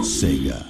Sega.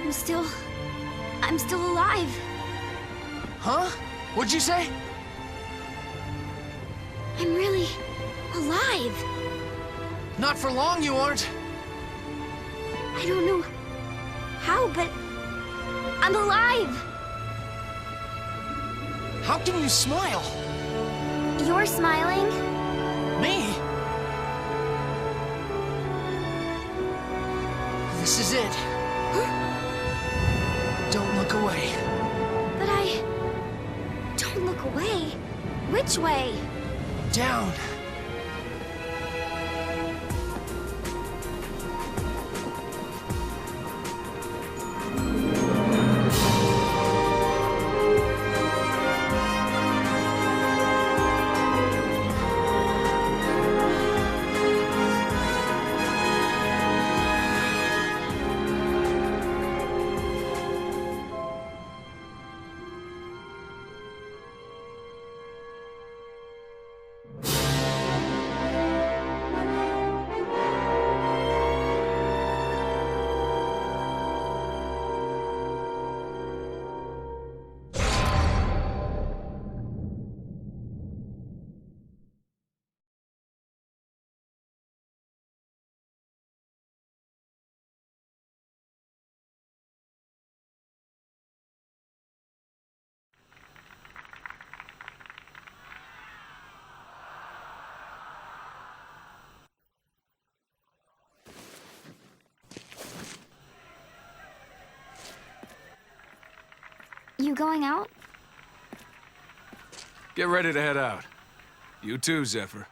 I'm still alive. Huh? What'd you say? I'm really alive. Not for long, you aren't. I don't know how, but I'm alive. How can you smile? You're smiling? Me? This is it. Huh? Don't look away. But I don't look away. Which way? Down. You going out? Get ready to head out. You too, Zephyr.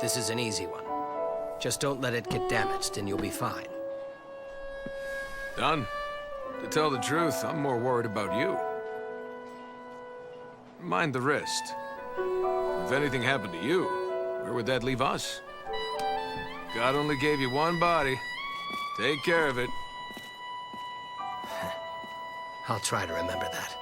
This is an easy one. Just don't let it get damaged and you'll be fine. Done. To tell the truth, I'm more worried about you. Mind the wrist. If anything happened to you, where would that leave us? God only gave you one body. Take care of it. I'll try to remember that.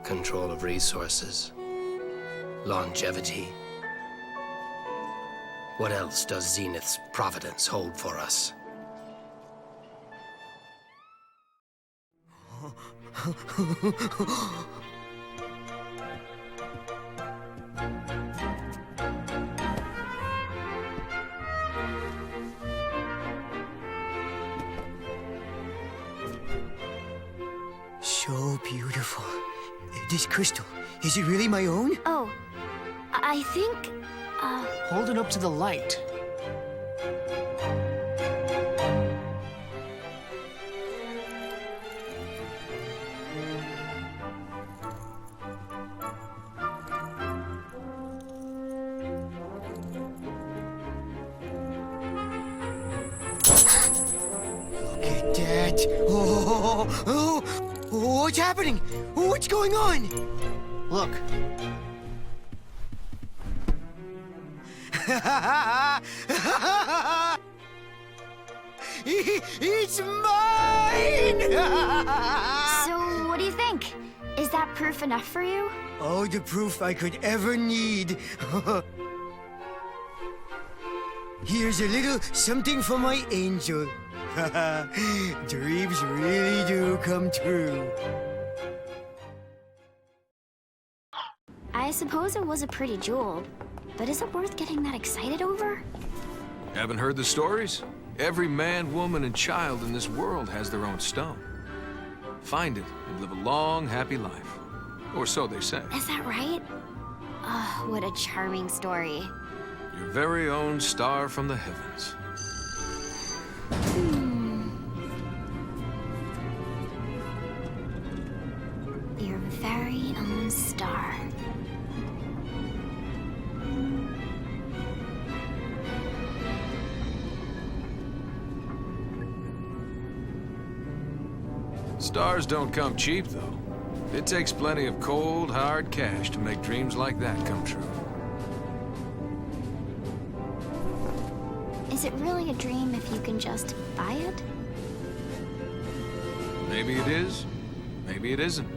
Control of resources, longevity. What else does Zenith's providence hold for us? So beautiful. This crystal, is it really my own? Oh, I think, Hold it up to the light. Look at that. Oh, what's happening? What's going on? Look. It's mine! so what do you think? Is that proof enough for you? Oh, the proof I could ever need. Here's a little something for my angel. Dreams really do come true. I suppose it was a pretty jewel, but is it worth getting that excited over? Haven't heard the stories? Every man, woman, and child in this world has their own stone. Find it and live a long, happy life. Or so they say. Is that right? Oh, what a charming story. Your very own star from the heavens. Your very own star. Stars don't come cheap, though. It takes plenty of cold, hard cash to make dreams like that come true. Is it really a dream if you can just buy it? Maybe it is, maybe it isn't.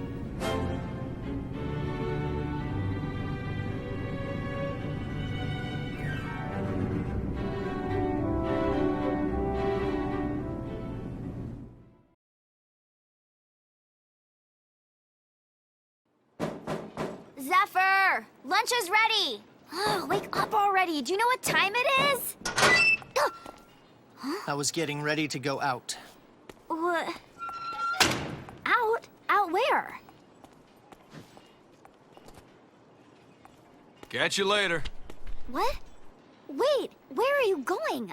Zephyr! Lunch is ready! Oh, wake up already! Do you know what time it is? I was getting ready to go out. What? Out? Out where? Catch you later. What? Wait, where are you going?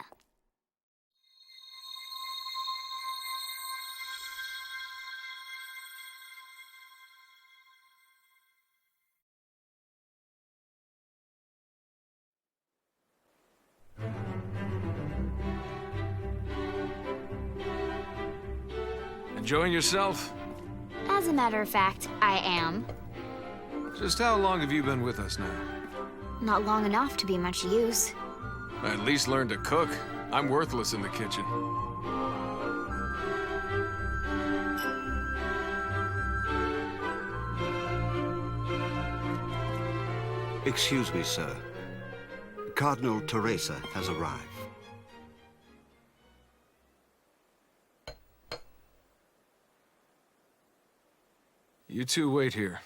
Enjoying yourself? As a matter of fact, I am. Just how long have you been with us now? Not long enough to be much use. At least learn to cook. I'm worthless in the kitchen. Excuse me, sir. Cardinal Teresa has arrived. You two wait here.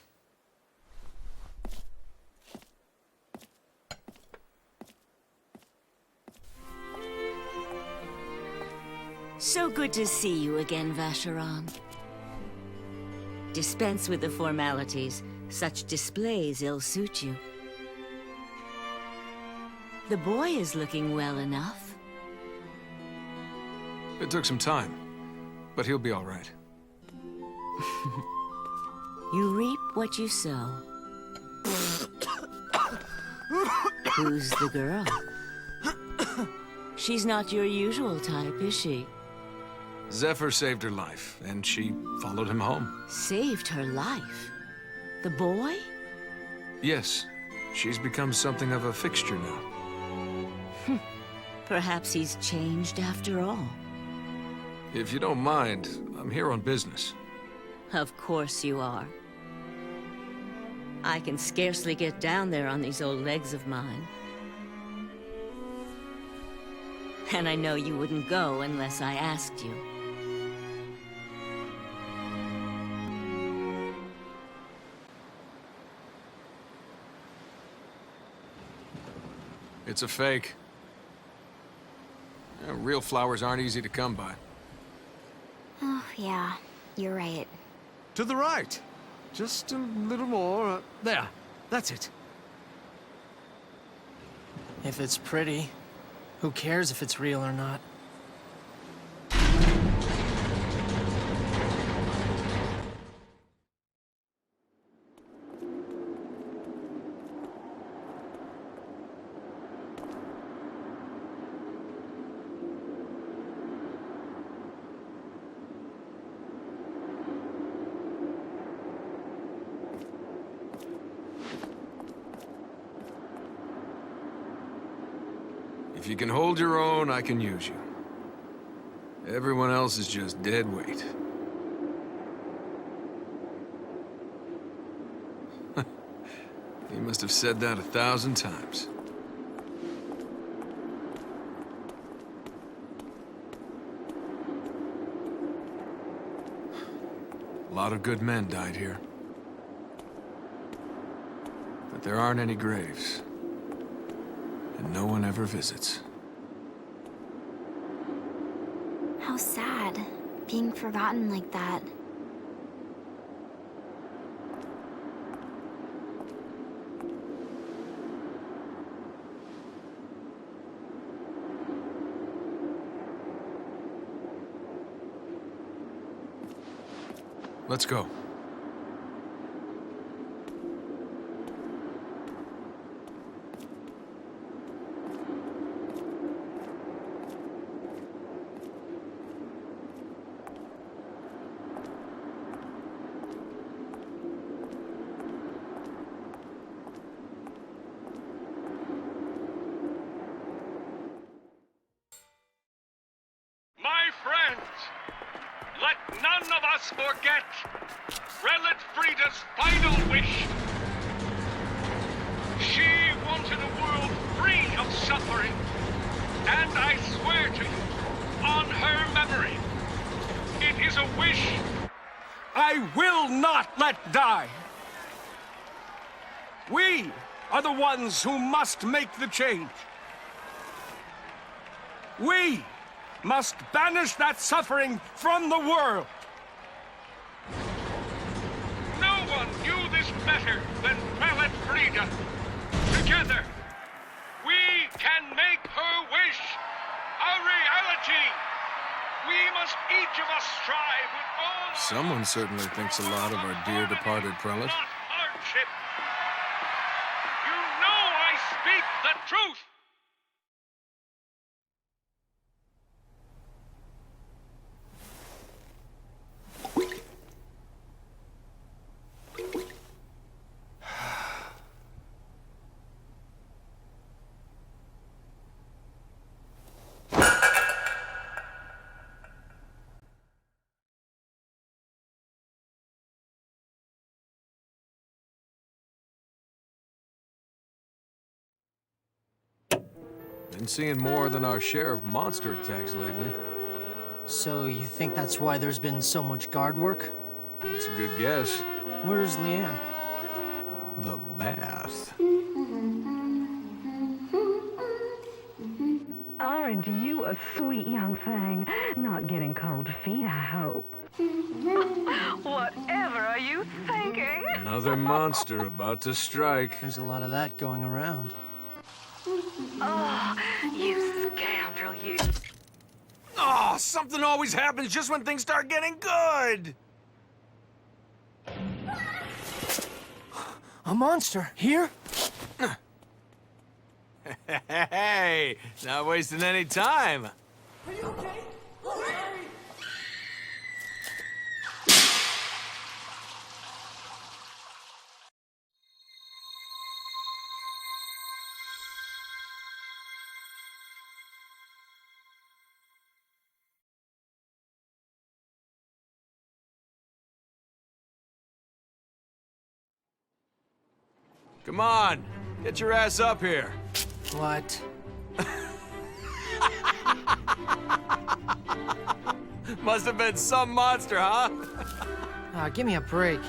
So good to see you again, Vacheron. Dispense with the formalities. Such displays ill-suit you. The boy is looking well enough. It took some time, but he'll be all right. You reap what you sow. Who's the girl? She's not your usual type, is she? Zephyr saved her life, and she followed him home. Saved her life? The boy? Yes, she's become something of a fixture now. Perhaps he's changed after all. If you don't mind, I'm here on business. Of course you are. I can scarcely get down there on these old legs of mine. And I know you wouldn't go unless I asked you. It's a fake. Real flowers aren't easy to come by. Oh, yeah, you're right. To the right. Just a little more. There. That's it. If it's pretty, who cares if it's real or not? If you can hold your own, I can use you. Everyone else is just dead weight. He must have said that 1,000 times. A lot of good men died here. But there aren't any graves. And no one ever visits. How sad, being forgotten like that. Let's go. My friends, let none of us forget Prelate Frida's final wish. She wanted a world free of suffering, and I swear to you, on her memory, it is a wish I will not let die. We are the ones who must make the change. We must banish that suffering from the world. No one knew this better than Prelate Frida. Together, we can make her wish a reality. We must each of us strive with all... Someone certainly thinks a lot of our dear departed prelate. Not hardship. You know I speak the truth. Been seeing more than our share of monster attacks lately. So you think that's why there's been so much guard work? It's a good guess. Where's Leanne? The bath. Aren't you a sweet young thing? Not getting cold feet, I hope. Whatever are you thinking? Another monster about to strike. There's a lot of that going around. Oh, you scoundrel, you. Oh, something always happens just when things start getting good! A monster! Here? Hey, not wasting any time. Are you okay? Come on, get your ass up here. What? Must have been some monster, huh? Give me a break.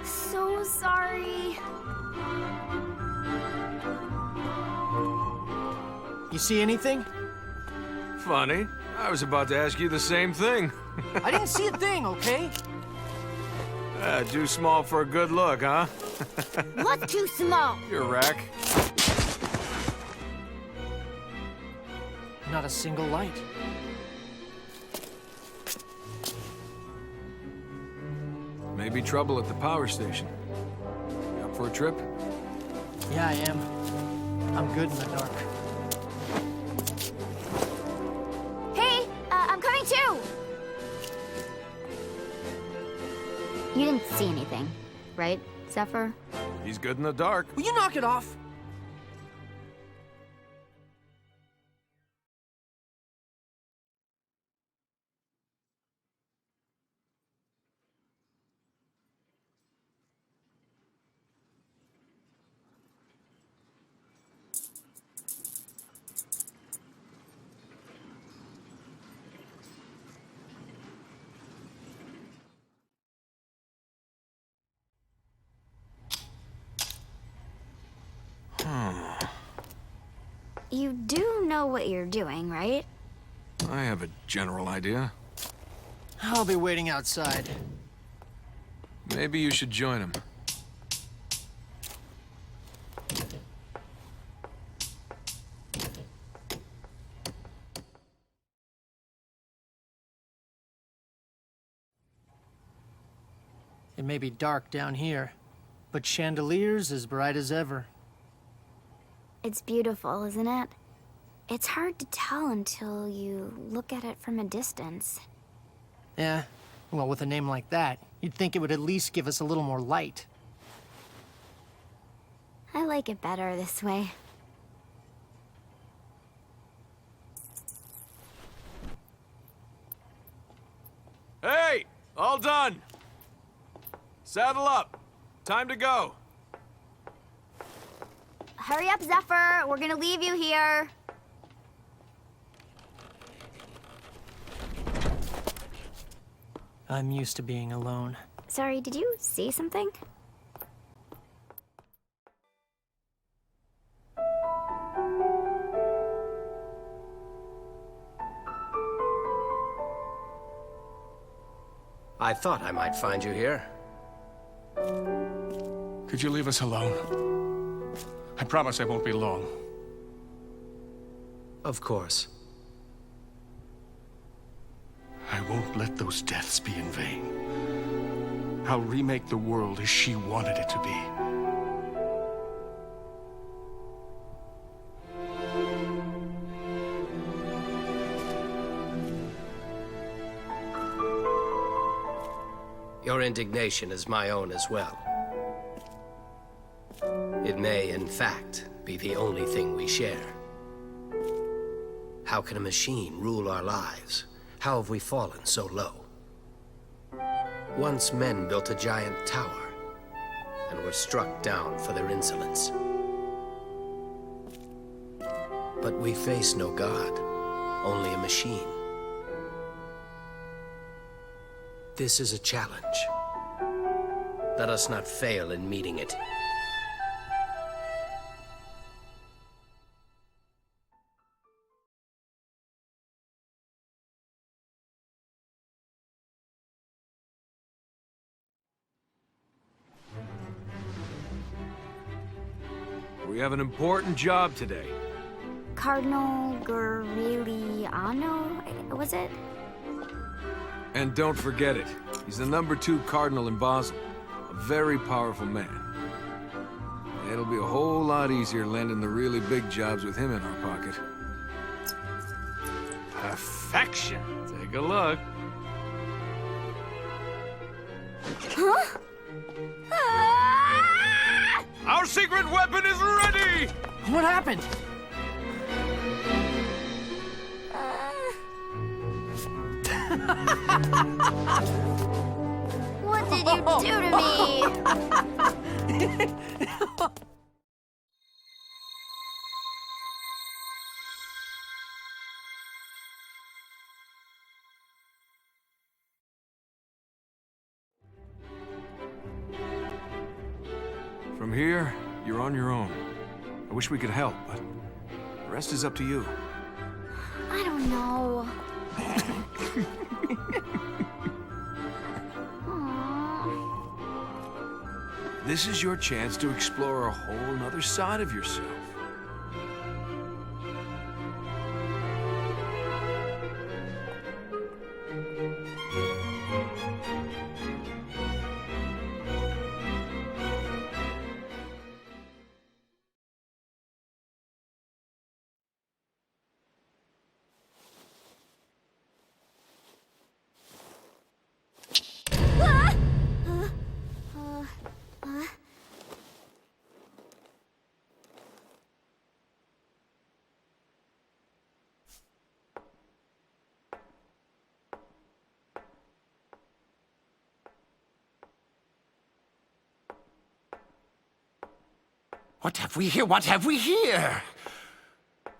So sorry. You see anything? Funny. I was about to ask you the same thing. I didn't see a thing, okay? Too small for a good look, huh? What's too small? You're a wreck. Not a single light. Maybe trouble at the power station. You up for a trip? Yeah, I am. I'm good in the dark. Hey, I'm coming too! You didn't see anything, right, Zephyr? He's good in the dark. Will you knock it off? You do know what you're doing, right? I have a general idea. I'll be waiting outside. Maybe you should join him. It may be dark down here, but chandeliers as bright as ever. It's beautiful, isn't it? It's hard to tell until you look at it from a distance. Yeah, well, with a name like that, you'd think it would at least give us a little more light. I like it better this way. Hey! All done! Saddle up! Time to go! Hurry up, Zephyr! We're gonna leave you here! I'm used to being alone. Sorry, did you see something? I thought I might find you here. Could you leave us alone? I promise I won't be long. Of course. I won't let those deaths be in vain. I'll remake the world as she wanted it to be. Your indignation is my own as well. It may, in fact, be the only thing we share. How can a machine rule our lives? How have we fallen so low? Once men built a giant tower and were struck down for their insolence. But we face no god, only a machine. This is a challenge. Let us not fail in meeting it. We have an important job today. Cardinal Goreliano, was it? And don't forget it. He's the #2 cardinal in Basel. A very powerful man. It'll be a whole lot easier landing the really big jobs with him in our pocket. Perfection. Take a look. Huh? Ah! Our secret weapon is ready! What happened? What did you do to me? From here, you're on your own. I wish we could help, but the rest is up to you. I don't know. This is your chance to explore a whole nother side of yourself. What have we here? What have we here?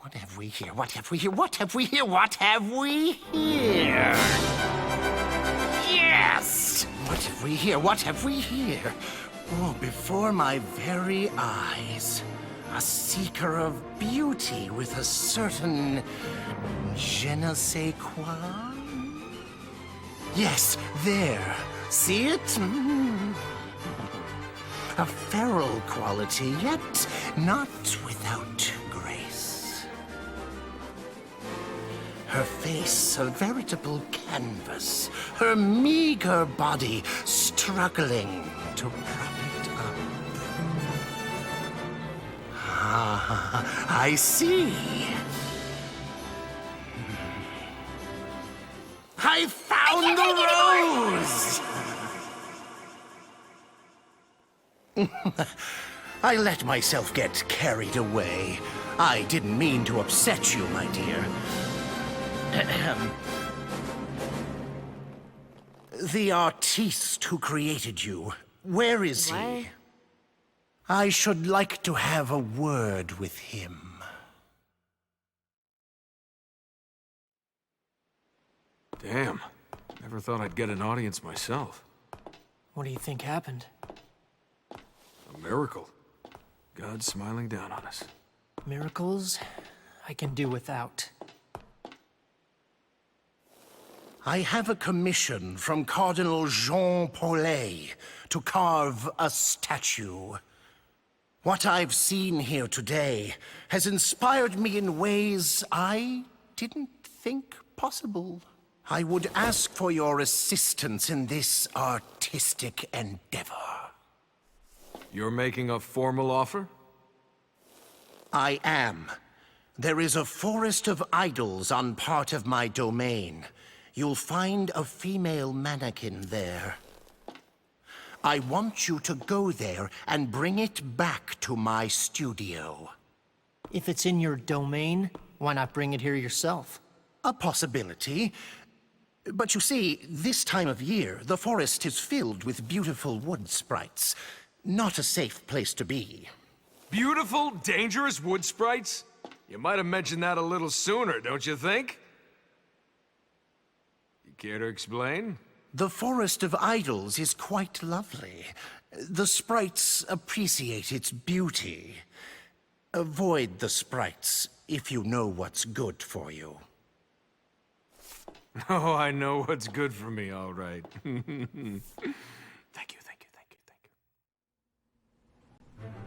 What have we here? What have we here? What have we here? What have we here? Yes! What have we here? What have we here? Oh, before my very eyes. A seeker of beauty with a certain je ne sais quoi. Yes, there. See it? A feral quality, yet not without grace. Her face a veritable canvas, her meager body struggling to prop it up. Ah, I see. I found the rose! I let myself get carried away. I didn't mean to upset you, my dear. The artiste who created you, where is he? I should like to have a word with him. Damn. Never thought I'd get an audience myself. What do you think happened? A miracle. God smiling down on us. Miracles I can do without. I have a commission from Cardinal Jean Paulet to carve a statue. What I've seen here today has inspired me in ways I didn't think possible. I would ask for your assistance in this artistic endeavor. You're making a formal offer? I am. There is a forest of idols on part of my domain. You'll find a female mannequin there. I want you to go there and bring it back to my studio. If it's in your domain, why not bring it here yourself? A possibility. But you see, this time of year, the forest is filled with beautiful wood sprites. Not a safe place to be. Beautiful, dangerous wood sprites? You might have mentioned that a little sooner, don't you think? You care to explain? The Forest of Idols is quite lovely. The sprites appreciate its beauty. Avoid the sprites if you know what's good for you. Oh, I know what's good for me, all right. Thank you.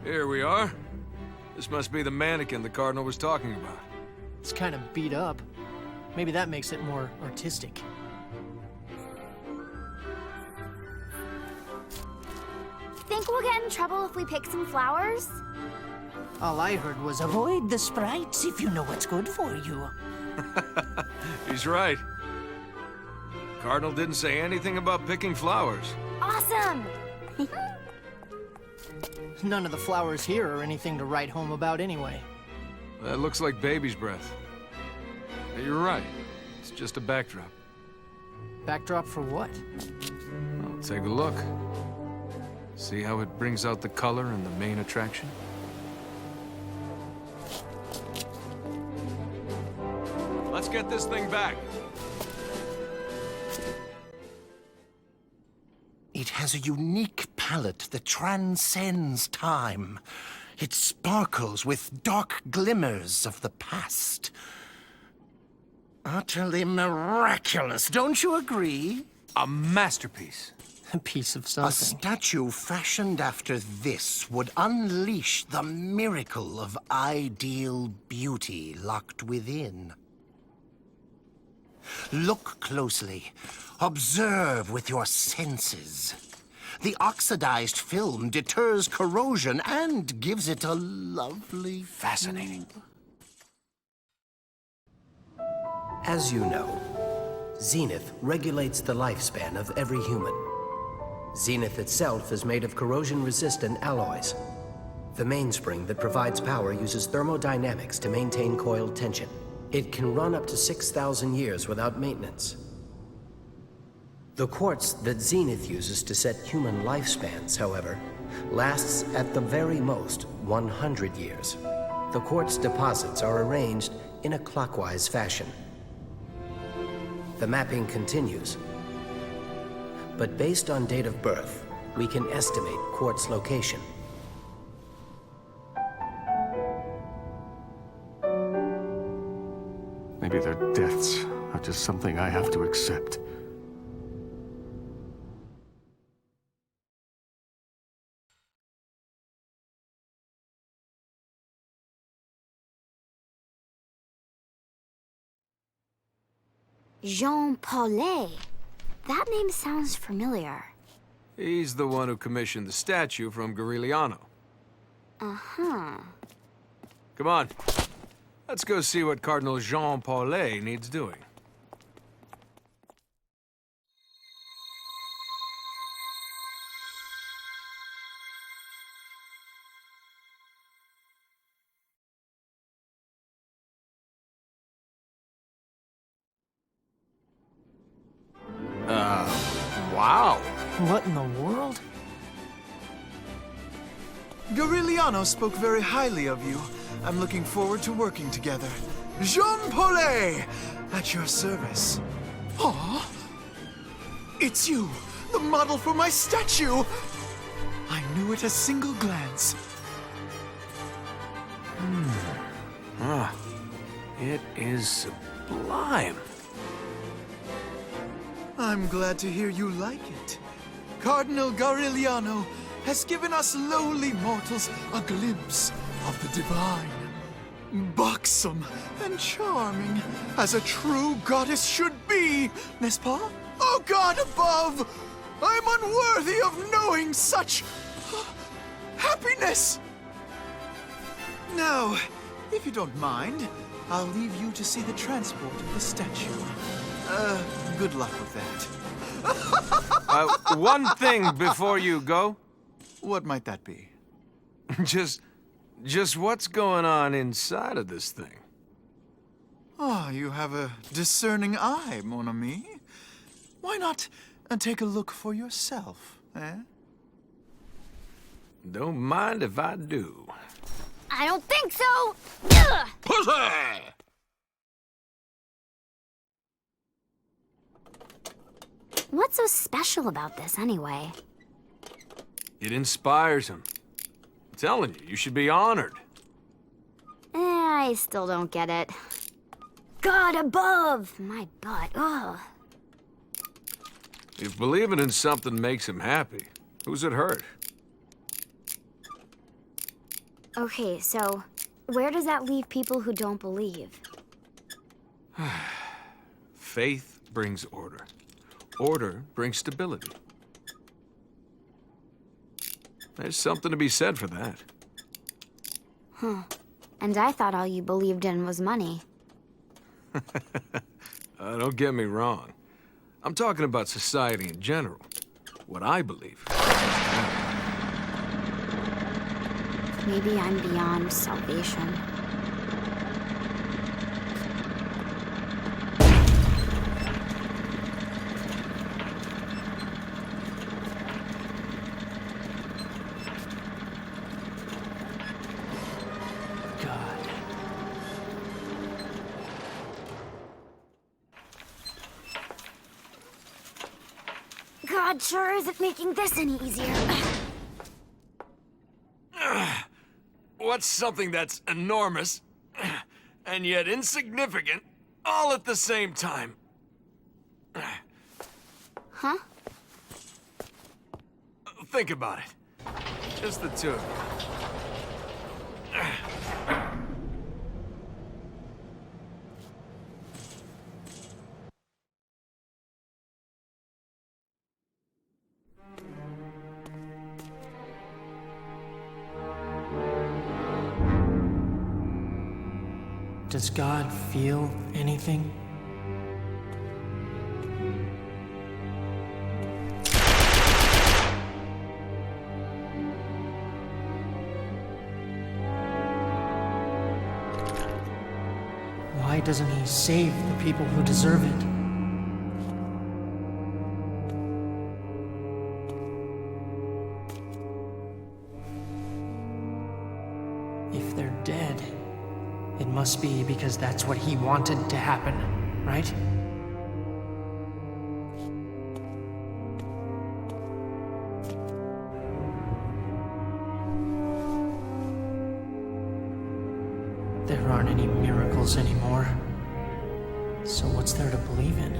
Here we are. This must be the mannequin the Cardinal was talking about. It's kind of beat up. Maybe that makes it more artistic. Think we'll get in trouble if we pick some flowers? All I heard was avoid the sprites if you know what's good for you. He's right. Cardinal didn't say anything about picking flowers. Awesome! None of the flowers here are anything to write home about anyway. That looks like baby's breath. Hey, you're right. It's just a backdrop. Backdrop for what? Well, take a look. See how it brings out the color and the main attraction? Let's get this thing back. It has a unique palette that transcends time. It sparkles with dark glimmers of the past. Utterly miraculous, don't you agree? A masterpiece. A piece of A something. statue fashioned after this would unleash the miracle of ideal beauty locked within. Look closely. Observe with your senses. The oxidized film deters corrosion and gives it a lovely... Fascinating. As you know, Zenith regulates the lifespan of every human. Zenith itself is made of corrosion-resistant alloys. The mainspring that provides power uses thermodynamics to maintain coiled tension. It can run up to 6,000 years without maintenance. The quartz that Zenith uses to set human lifespans, however, lasts at the very most 100 years. The quartz deposits are arranged in a clockwise fashion. The mapping continues. But based on date of birth, we can estimate quartz location. not just something I have to accept. Jean Paulet. That name sounds familiar. He's the one who commissioned the statue from Garigliano. Uh-huh. Come on. Let's go see what Cardinal Jean Paulet needs doing. Wow. What in the world? Garigliano spoke very highly of you. I'm looking forward to working together. Jean Paulet, at your service. Aw, it's you, the model for my statue. I knew at a single glance. It is sublime. I'm glad to hear you like it. Cardinal Garigliano has given us lowly mortals a glimpse of the divine. Buxom and charming, as a true goddess should be, n'est-ce pas? Oh God above! I'm unworthy of knowing such happiness! Now, if you don't mind, I'll leave you to see the transport of the statue. Good luck with that. One thing before you go. What might that be? Just what's going on inside of this thing? Ah, you have a discerning eye, mon ami. Why not take a look for yourself, eh? Don't mind if I do. I don't think so! Ugh! Pussy! What's so special about this, anyway? It inspires him. I'm telling you, you should be honored. I still don't get it. God above! My butt, ugh. If believing in something makes him happy, who's it hurt? Okay, so where does that leave people who don't believe? Faith brings order. Order brings stability. There's something to be said for that. Huh. And I thought all you believed in was money. Don't get me wrong. I'm talking about society in general. What I believe. Maybe I'm beyond salvation. God sure isn't making this any easier. What's something that's enormous and yet insignificant all at the same time? Huh? Think about it. Just the two of you. Does God feel anything? Why doesn't he save the people who deserve it? If they're dead, it must be because that's what he wanted to happen, right? There aren't any miracles anymore. So what's there to believe in?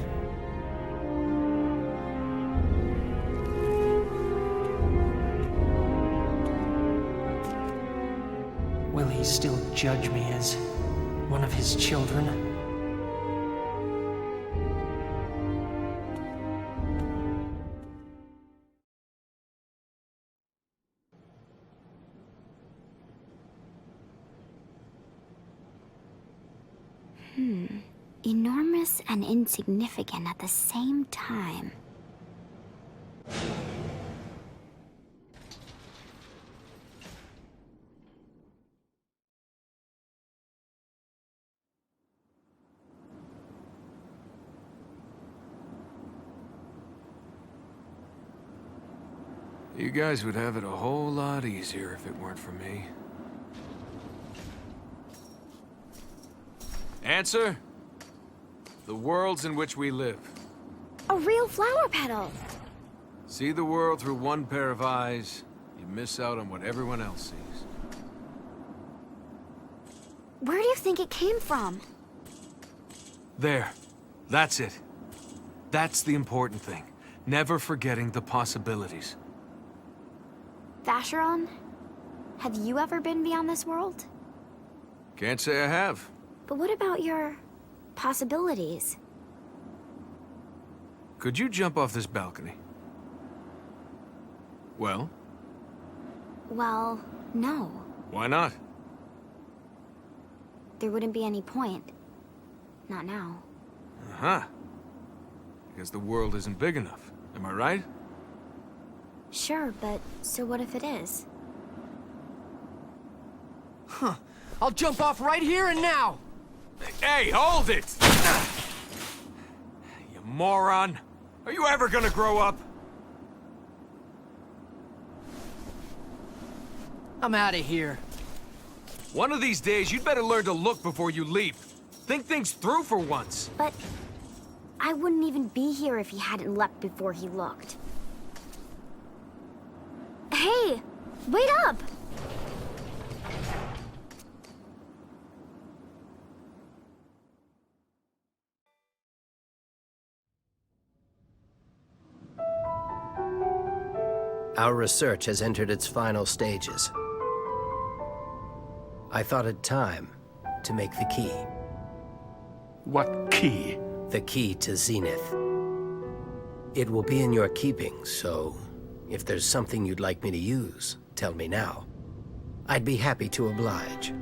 Will he still judge me as one of his children? Enormous and insignificant at the same time. You guys would have it a whole lot easier if it weren't for me. Answer? The worlds in which we live. A real flower petal! See the world through one pair of eyes, you miss out on what everyone else sees. Where do you think it came from? There. That's it. That's the important thing. Never forgetting the possibilities. Vacheron? Have you ever been beyond this world? Can't say I have. But what about your possibilities? Could you jump off this balcony? Well? Well, no. Why not? There wouldn't be any point. Not now. Uh-huh. Because the world isn't big enough. Am I right? Sure, but so what if it is? Huh. I'll jump off right here and now! Hey, hold it! You moron! Are you ever gonna grow up? I'm out of here. One of these days, you'd better learn to look before you leap. Think things through for once. But I wouldn't even be here if he hadn't leapt before he looked. Hey! Wait up! Our research has entered its final stages. I thought it time to make the key. What key? The key to Zenith. It will be in your keeping, so if there's something you'd like me to use, tell me now. I'd be happy to oblige.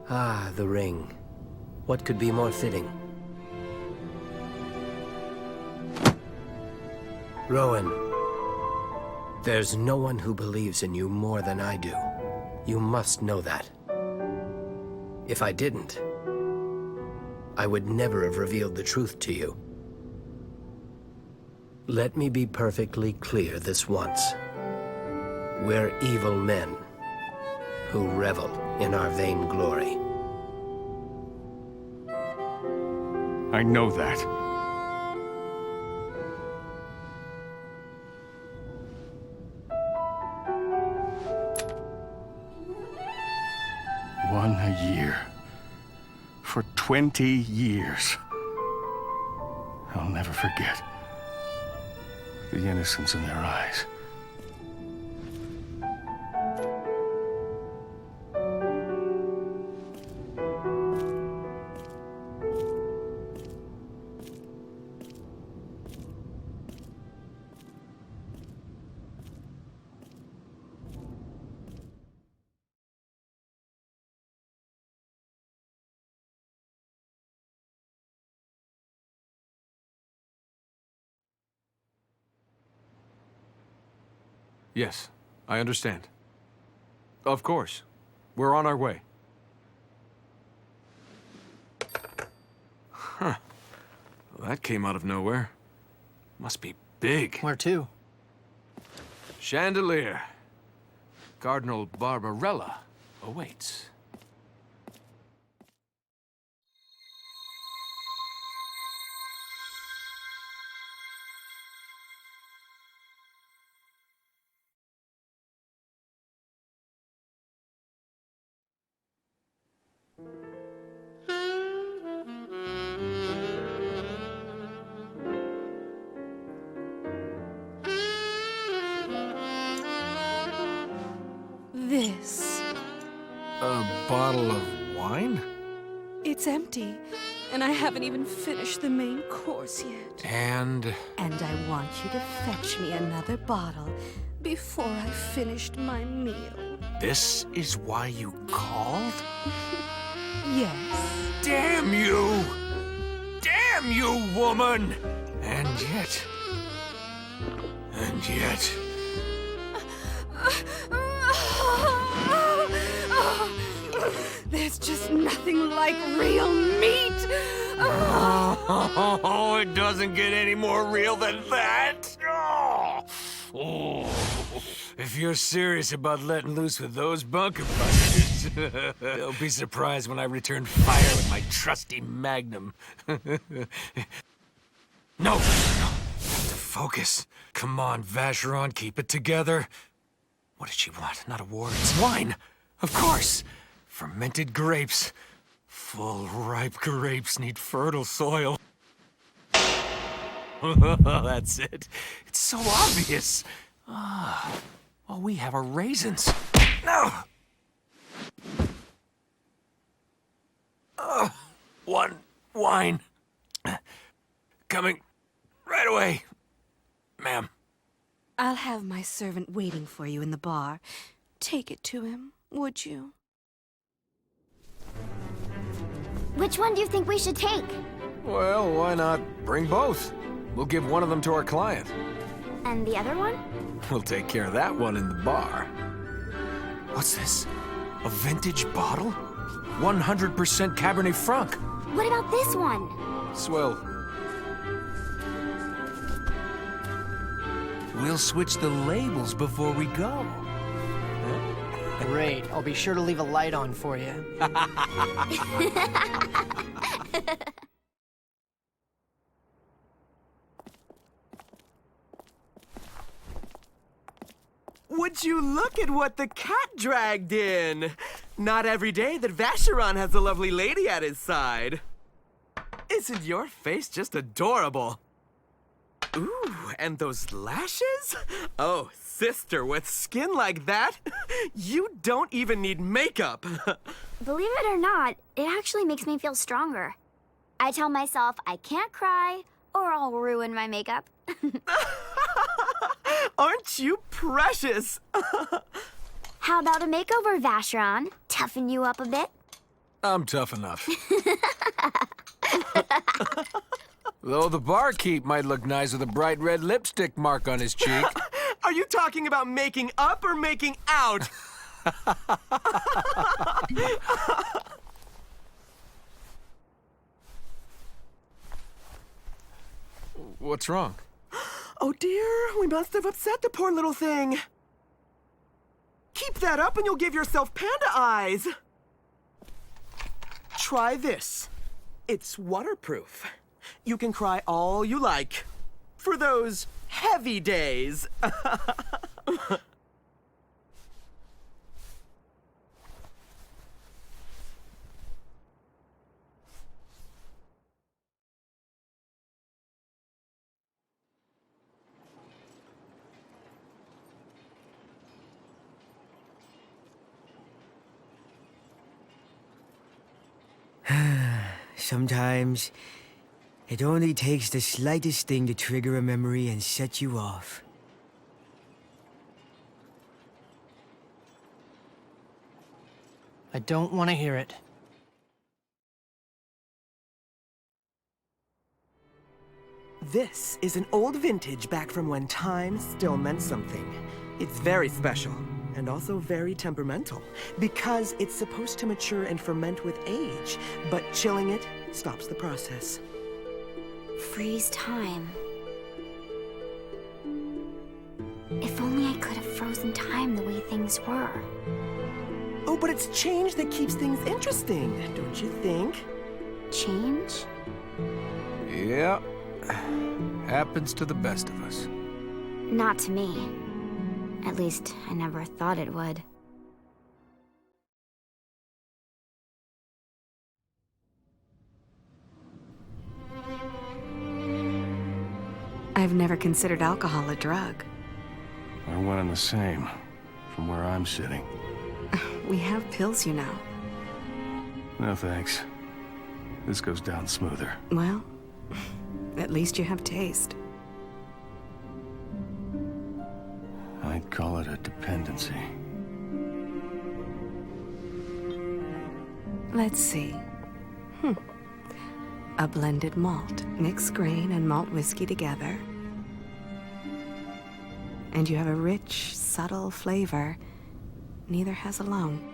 Ah, the ring. What could be more fitting? Rowan, there's no one who believes in you more than I do. You must know that. If I didn't, I would never have revealed the truth to you. Let me be perfectly clear this once. We're evil men who revel in our vain glory. I know that. One a year. For 20 years. I'll never forget the innocence in their eyes. Yes, I understand. Of course. We're on our way. Huh. Well, that came out of nowhere. Must be big. Where to? Chandelier. Cardinal Barbarella awaits. this. A bottle of wine? It's empty, and I haven't even finished the main course yet. And I want you to fetch me another bottle before I finished my meal. This is why you called? Yes. Damn you! Damn you, woman! And yet... There's just nothing like real meat. Oh, it doesn't get any more real than that. if you're serious about letting loose with those bunker busters, they'll be surprised when I return fire with my trusty magnum. No! Have to focus. Come on, Vacheron, keep it together. What did she want? Not a war, it's wine! Of course! Fermented grapes. Full, ripe grapes need fertile soil. That's it. It's so obvious. All we have are raisins. No! One wine. Coming right away, ma'am. I'll have my servant waiting for you in the bar. Take it to him, would you? Which one do you think we should take? Well, why not bring both? We'll give one of them to our client. And the other one? We'll take care of that one in the bar. What's this? A vintage bottle? 100% Cabernet Franc. What about this one? Swell. We'll switch the labels before we go. Great. I'll be sure to leave a light on for you. Would you look at what the cat dragged in? Not every day that Vacheron has a lovely lady at his side. Isn't your face just adorable? Ooh, and those lashes? Oh, sister, with skin like that, you don't even need makeup. Believe it or not, it actually makes me feel stronger. I tell myself I can't cry or I'll ruin my makeup. Aren't you precious? How about a makeover, Vacheron? Toughen you up a bit? I'm tough enough. Though the barkeep might look nice with a bright red lipstick mark on his cheek. Are you talking about making up or making out? What's wrong? Oh dear, we must have upset the poor little thing. Keep that up and you'll give yourself panda eyes. Try this. It's waterproof. You can cry all you like. For those heavy days. Sometimes, it only takes the slightest thing to trigger a memory and set you off. I don't want to hear it. This is an old vintage back from when time still meant something. It's very special, and also very temperamental, because it's supposed to mature and ferment with age, but chilling it stops the process. Freeze time. If only I could have frozen time the way things were. Oh, but it's change that keeps things interesting, don't you think? Change? Yeah. Happens to the best of us. Not to me. At least, I never thought it would. I've never considered alcohol a drug. They're one and the same, from where I'm sitting. We have pills, you know. No thanks. This goes down smoother. Well, at least you have taste. I'd call it a dependency. Let's see. A blended malt. Mix grain and malt whiskey together. And you have a rich, subtle flavor neither has alone.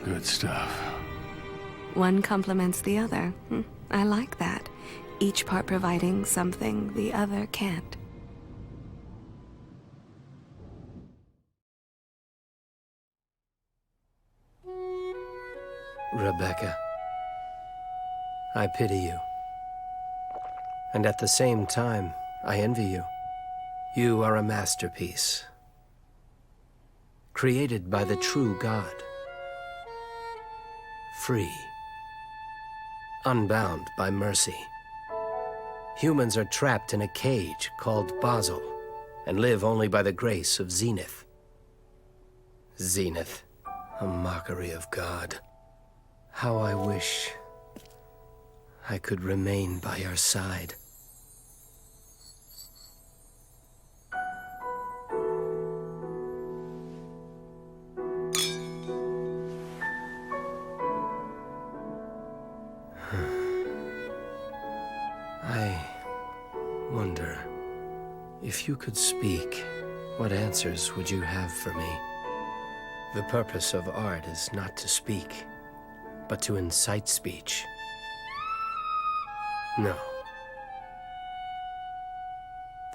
Good stuff. One complements the other. I like that. Each part providing something the other can't. Rebecca, I pity you. And at the same time, I envy you. You are a masterpiece, created by the true God. Free, unbound by mercy. Humans are trapped in a cage called Basel and live only by the grace of Zenith. Zenith, a mockery of God. How I wish I could remain by your side. I wonder, if you could speak, what answers would you have for me? The purpose of art is not to speak, but to incite speech. No.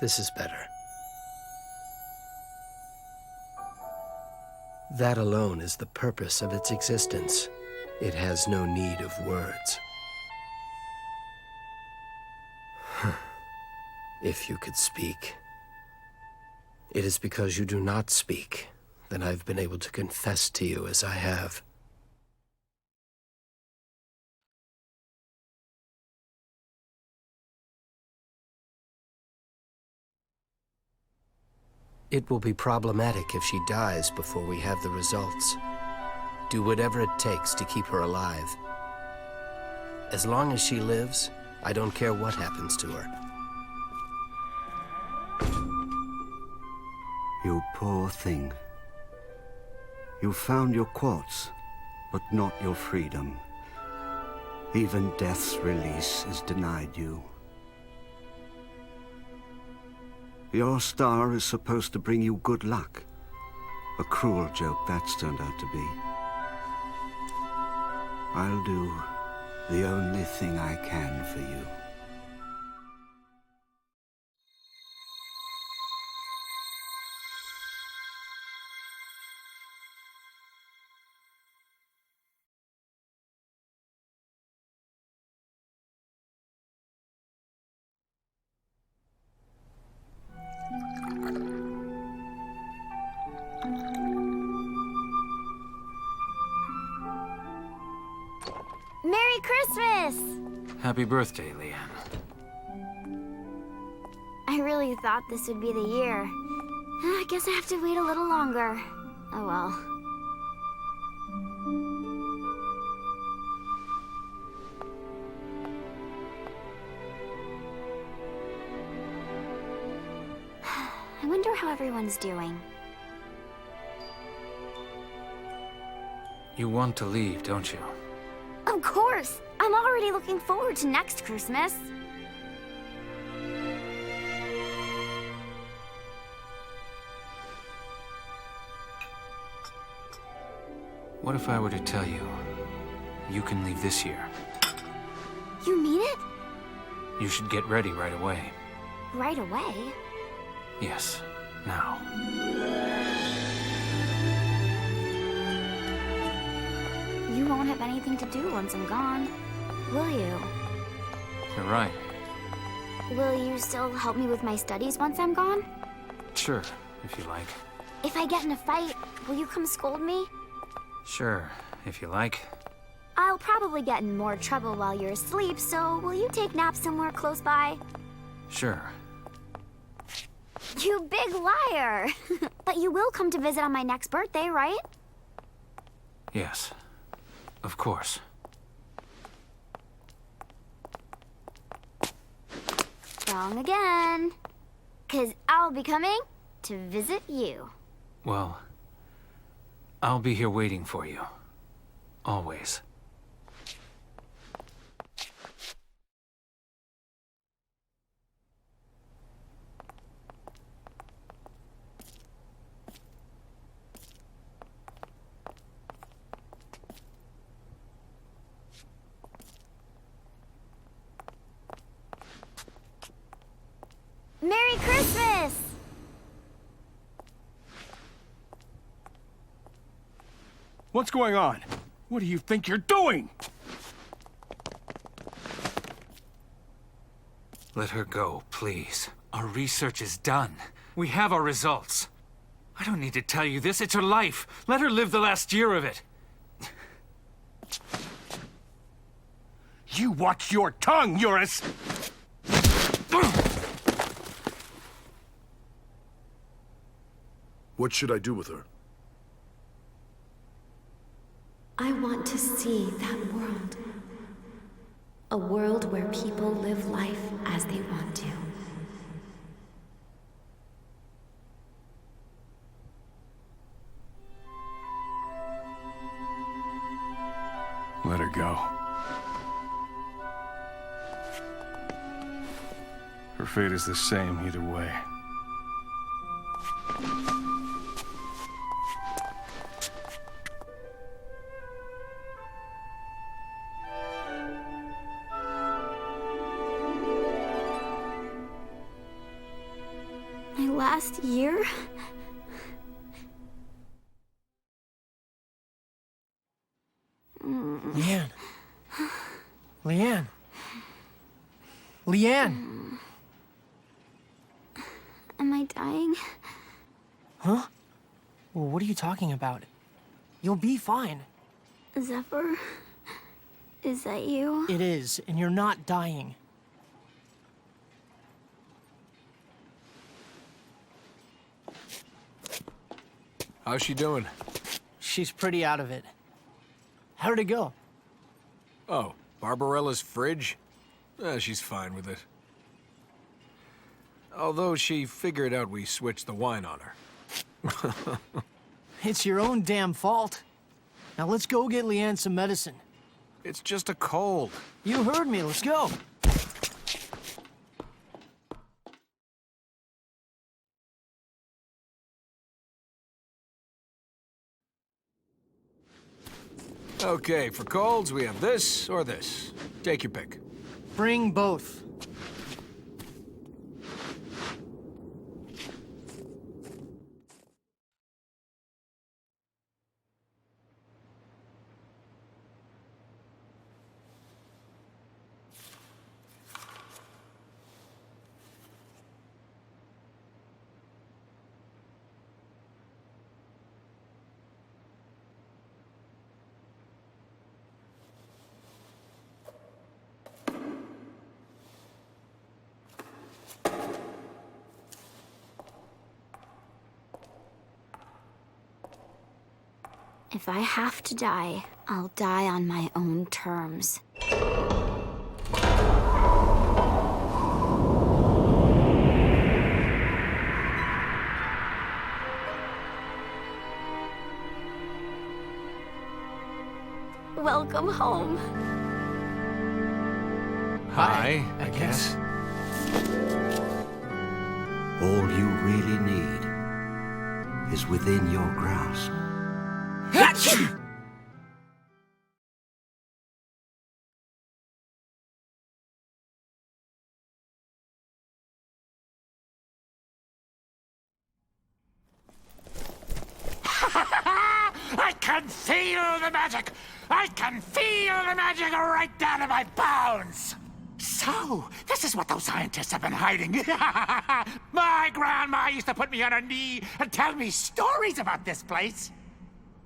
This is better. That alone is the purpose of its existence. It has no need of words. If you could speak. It is because you do not speak that I've been able to confess to you as I have. It will be problematic if she dies before we have the results. Do whatever it takes to keep her alive. As long as she lives, I don't care what happens to her. You poor thing. You found your quartz, but not your freedom. Even death's release is denied you. Your star is supposed to bring you good luck. A cruel joke that's turned out to be. I'll do the only thing I can for you. Merry Christmas! Happy birthday, Leanne. I really thought this would be the year. I guess I have to wait a little longer. Oh well. I wonder how everyone's doing. You want to leave, don't you? Of course! I'm already looking forward to next Christmas. What if I were to tell you, you can leave this year? You mean it? You should get ready right away. Right away? Yes, now. You won't have anything to do once I'm gone, will you? You're right. Will you still help me with my studies once I'm gone? Sure, if you like. If I get in a fight, will you come scold me? Sure, if you like. I'll probably get in more trouble while you're asleep, so will you take naps somewhere close by? Sure. You big liar! But you will come to visit on my next birthday, right? Yes. Of course. Wrong again. 'Cause I'll be coming to visit you. Well, I'll be here waiting for you. Always. Merry Christmas! What's going on? What do you think you're doing? Let her go, please. Our research is done. We have our results. I don't need to tell you this. It's her life. Let her live the last year of it. You watch your tongue, Eurus! What should I do with her? I want to see that world. A world where people live life as they want to. Let her go. Her fate is the same either way. My last year? Leanne. Leanne. Leanne. Am I dying? Huh? Well, what are you talking about? You'll be fine. Zephyr? Is that you? It is, and you're not dying. How's she doing? She's pretty out of it. How did it go? Oh, Barbarella's fridge? She's fine with it. Although she figured out we switched the wine on her. It's your own damn fault. Now let's go get Leanne some medicine. It's just a cold. You heard me, let's go. Okay, for colds, we have this or this. Take your pick. Bring both. If I have to die, I'll die on my own terms. Welcome home. Hi, I guess. All you really need is within your grasp. I can feel the magic! I can feel the magic right down to my bones! So, this is what those scientists have been hiding. My grandma used to put me on her knee and tell me stories about this place.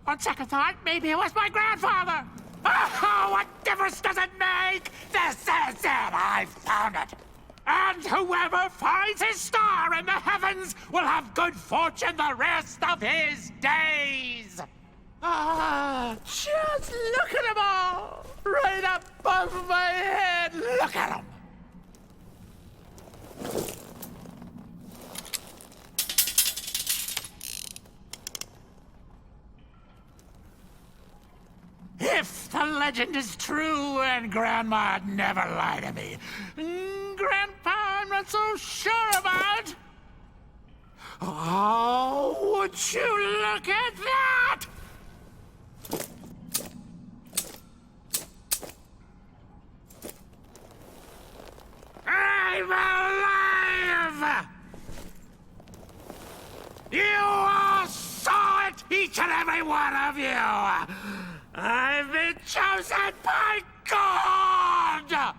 On second thought, maybe it was my grandfather. Oh, what difference does it make? This is it! I found it! And whoever finds his star in the heavens will have good fortune the rest of his days! Ah, just look at them all! Right up above my head! Look at them! If the legend is true and Grandma'd never lie to me, Grandpa, I'm not so sure about. Oh, would you look at that? I'm alive! You all saw it, each and every one of you! I've been chosen by God!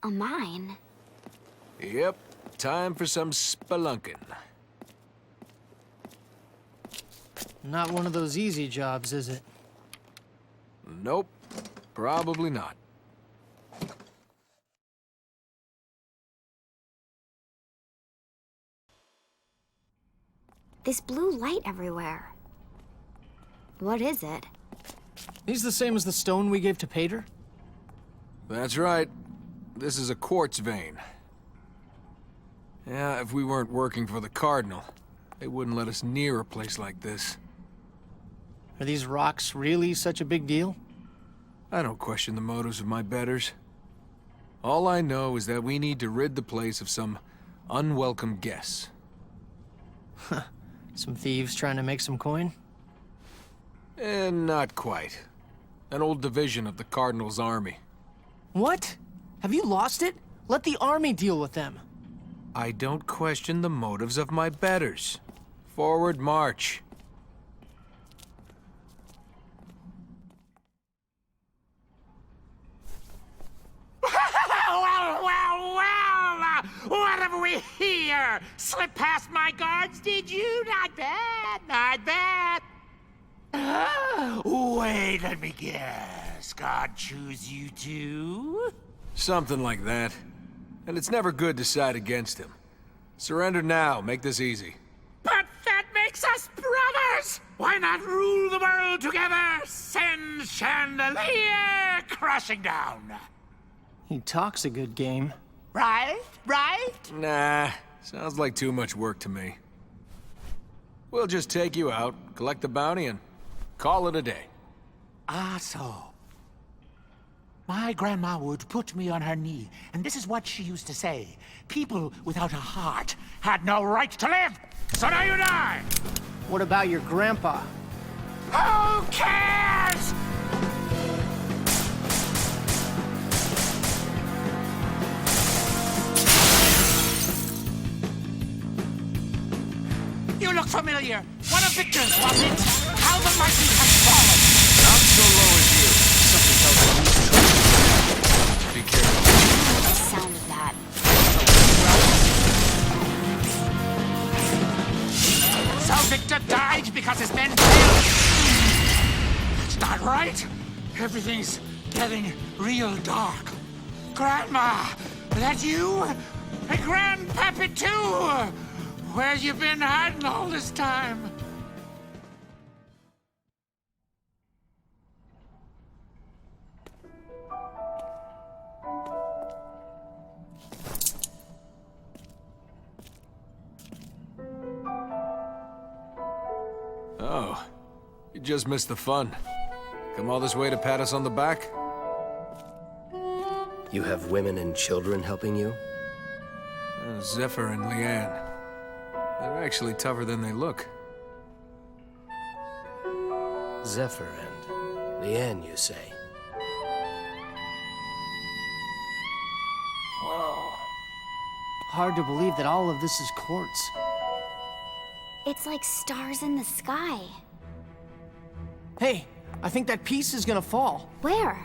A mine? Yep, time for some spelunking. Not one of those easy jobs, is it? Nope, probably not. This blue light everywhere. What is it? He's the same as the stone we gave to Pater? That's right. This is a quartz vein. Yeah, if we weren't working for the Cardinal, they wouldn't let us near a place like this. Are these rocks really such a big deal? I don't question the motives of my betters. All I know is that we need to rid the place of some unwelcome guests. Some thieves trying to make some coin? Not quite. An old division of the Cardinal's army. What? Have you lost it? Let the army deal with them. I don't question the motives of my betters. Forward march. Well, what have we here? Slip past my guards, did you? Not bad, not bad. Wait, let me guess. God choose you too? Something like that. And it's never good to side against him. Surrender now, make this easy. But that makes us brothers! Why not rule the world together? Send chandelier crashing down. He talks a good game. Right? Right? Nah, sounds like too much work to me. We'll just take you out, collect the bounty, and call it a day. Ah, so. My grandma would put me on her knee, and this is what she used to say. People without a heart had no right to live, so now you die! What about your grandpa? Who cares? You look familiar. One of Victor's, was it? How the mighty has fallen. Not so low as you. Something tells me he's trouble. Be careful. The sound of that. So Victor died because his men failed. That's not right. Everything's getting real dark. Grandma, that you? And Grandpappy too? Where you been hiding all this time? Oh, you just missed the fun. Come all this way to pat us on the back? You have women and children helping you? Zephyr and Leanne. They're actually tougher than they look. Zephyr and Leanne, you say? Whoa. Hard to believe that all of this is quartz. It's like stars in the sky. Hey, I think that piece is gonna fall. Where?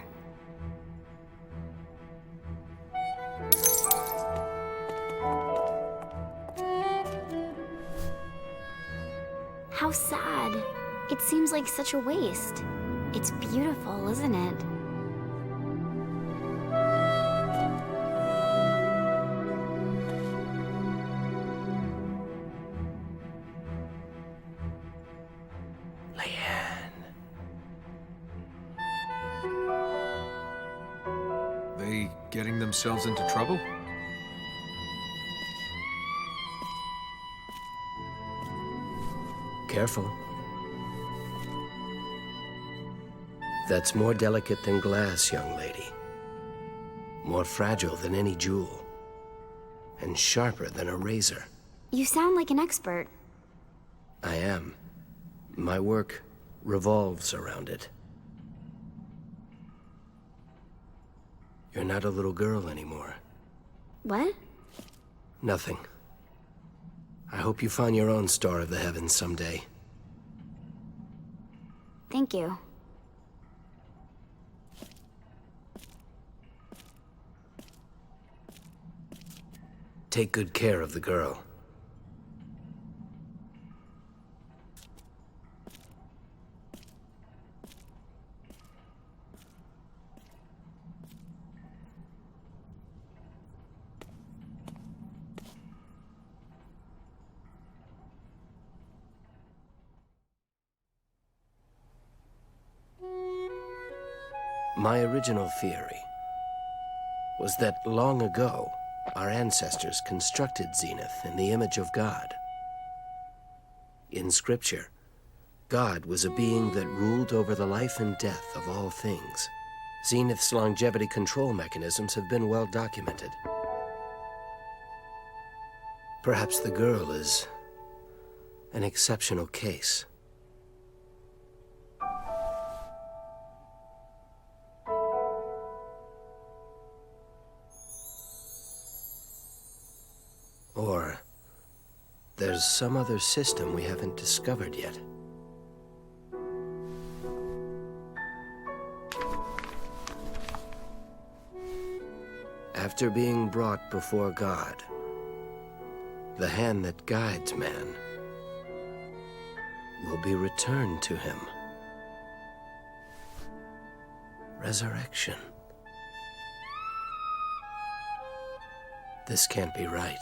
How sad. It seems like such a waste. It's beautiful, isn't it? They getting themselves into trouble? Careful. That's more delicate than glass, young lady. More fragile than any jewel. And sharper than a razor. You sound like an expert. I am. My work revolves around it. You're not a little girl anymore. What? Nothing. I hope you find your own star of the heavens someday. Thank you. Take good care of the girl. My original theory was that long ago, our ancestors constructed Zenith in the image of God. In Scripture, God was a being that ruled over the life and death of all things. Zenith's longevity control mechanisms have been well documented. Perhaps the girl is an exceptional case. Or there's some other system we haven't discovered yet. After being brought before God, the hand that guides man will be returned to him. Resurrection. This can't be right.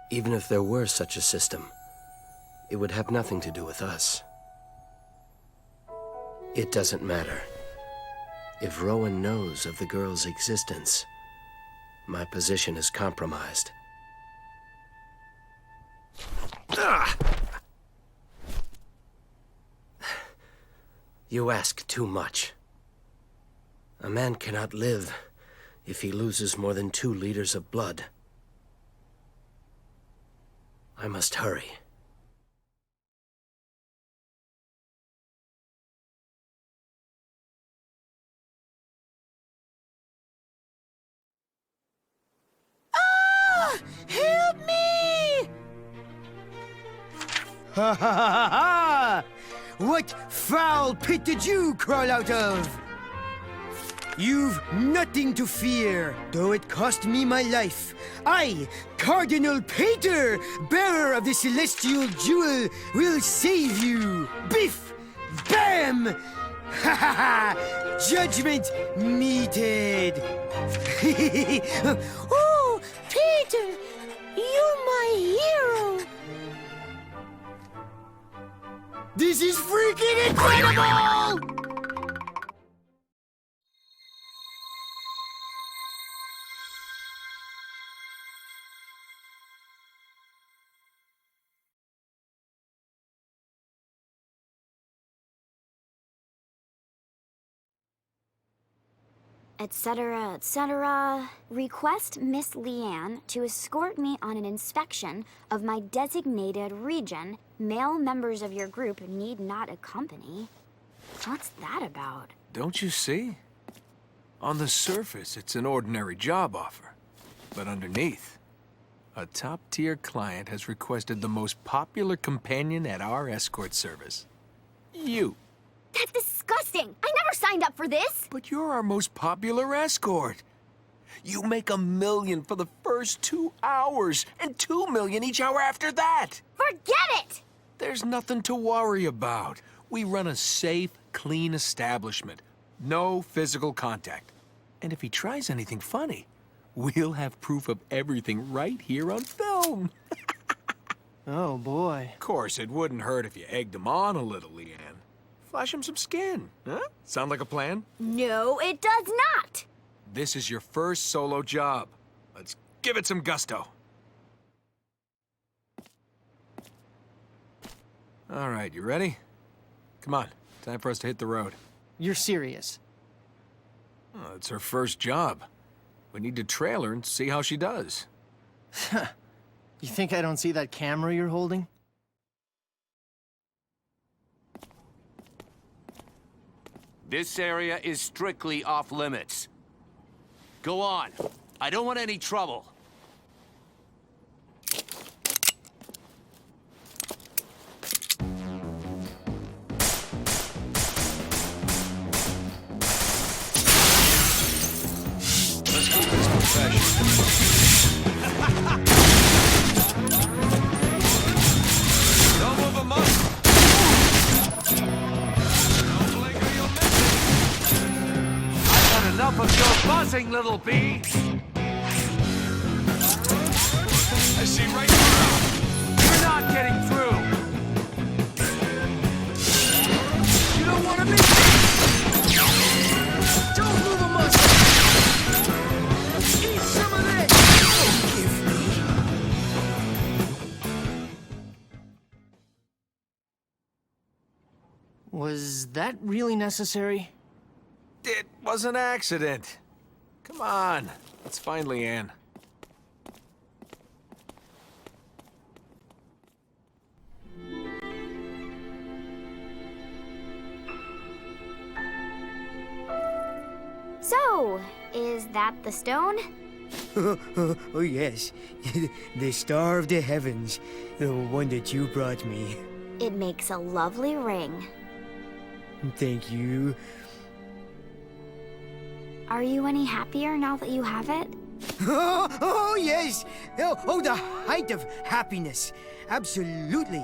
Even if there were such a system, it would have nothing to do with us. It doesn't matter. If Rowan knows of the girl's existence, my position is compromised. You ask too much. A man cannot live if he loses more than 2 liters of blood. I must hurry. Help me! Ha ha ha ha! What foul pit did you crawl out of? You've nothing to fear, though it cost me my life. I, Cardinal Pater, bearer of the celestial jewel, will save you. Biff! Bam! Ha ha ha! Judgment meted! Oh, Peter! You're my hero! This is freaking incredible! Etc., etc. Request Miss Leanne to escort me on an inspection of my designated region. Male members of your group need not accompany. What's that about? Don't you see? On the surface, it's an ordinary job offer. But underneath, a top-tier client has requested the most popular companion at our escort service. You. That's disgusting! I never signed up for this! But you're our most popular escort. You make $1 million for the first 2 hours, and $2 million each hour after that. Forget it! There's nothing to worry about. We run a safe, clean establishment. No physical contact. And if he tries anything funny, we'll have proof of everything right here on film. Oh, boy. Of course, it wouldn't hurt if you egged him on a little, Leanne. Flash him some skin, huh? Sound like a plan? No, it does not! This is your first solo job. Let's give it some gusto. All right, you ready? Come on, time for us to hit the road. You're serious? Oh, it's her first job. We need to trail her and see how she does. You think I don't see that camera you're holding? This area is strictly off-limits. Go on. I don't want any trouble. Let's keep this professional. Don't move a muscle. Don't blink or you'll miss it. I've had enough of your buzzing, little bee. I see right through. You're not getting through. You don't want to be. Don't move a muscle! Eat some of this! Give me. Was that really necessary? It was an accident. Come on, let's find Leanne. So, is that the stone? Oh, yes. The star of the heavens. The one that you brought me. It makes a lovely ring. Thank you. Are you any happier now that you have it? Oh, yes! Oh, the height of happiness. Absolutely.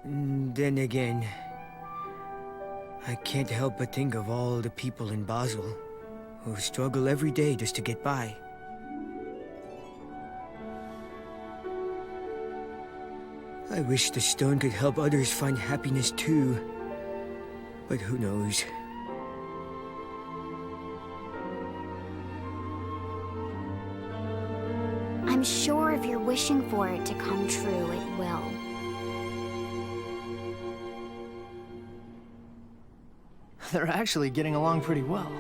Then again, I can't help but think of all the people in Basel who struggle every day just to get by. I wish the stone could help others find happiness too, but who knows? I'm sure if you're wishing for it to come true, it will. They're actually getting along pretty well.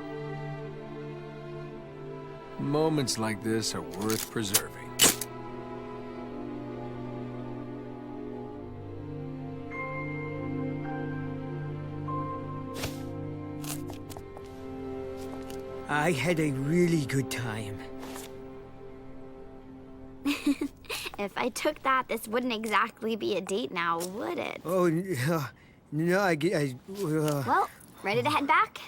Moments like this are worth preserving. I had a really good time. If I took that, this wouldn't exactly be a date now, would it? Oh, no, Well, ready to head back?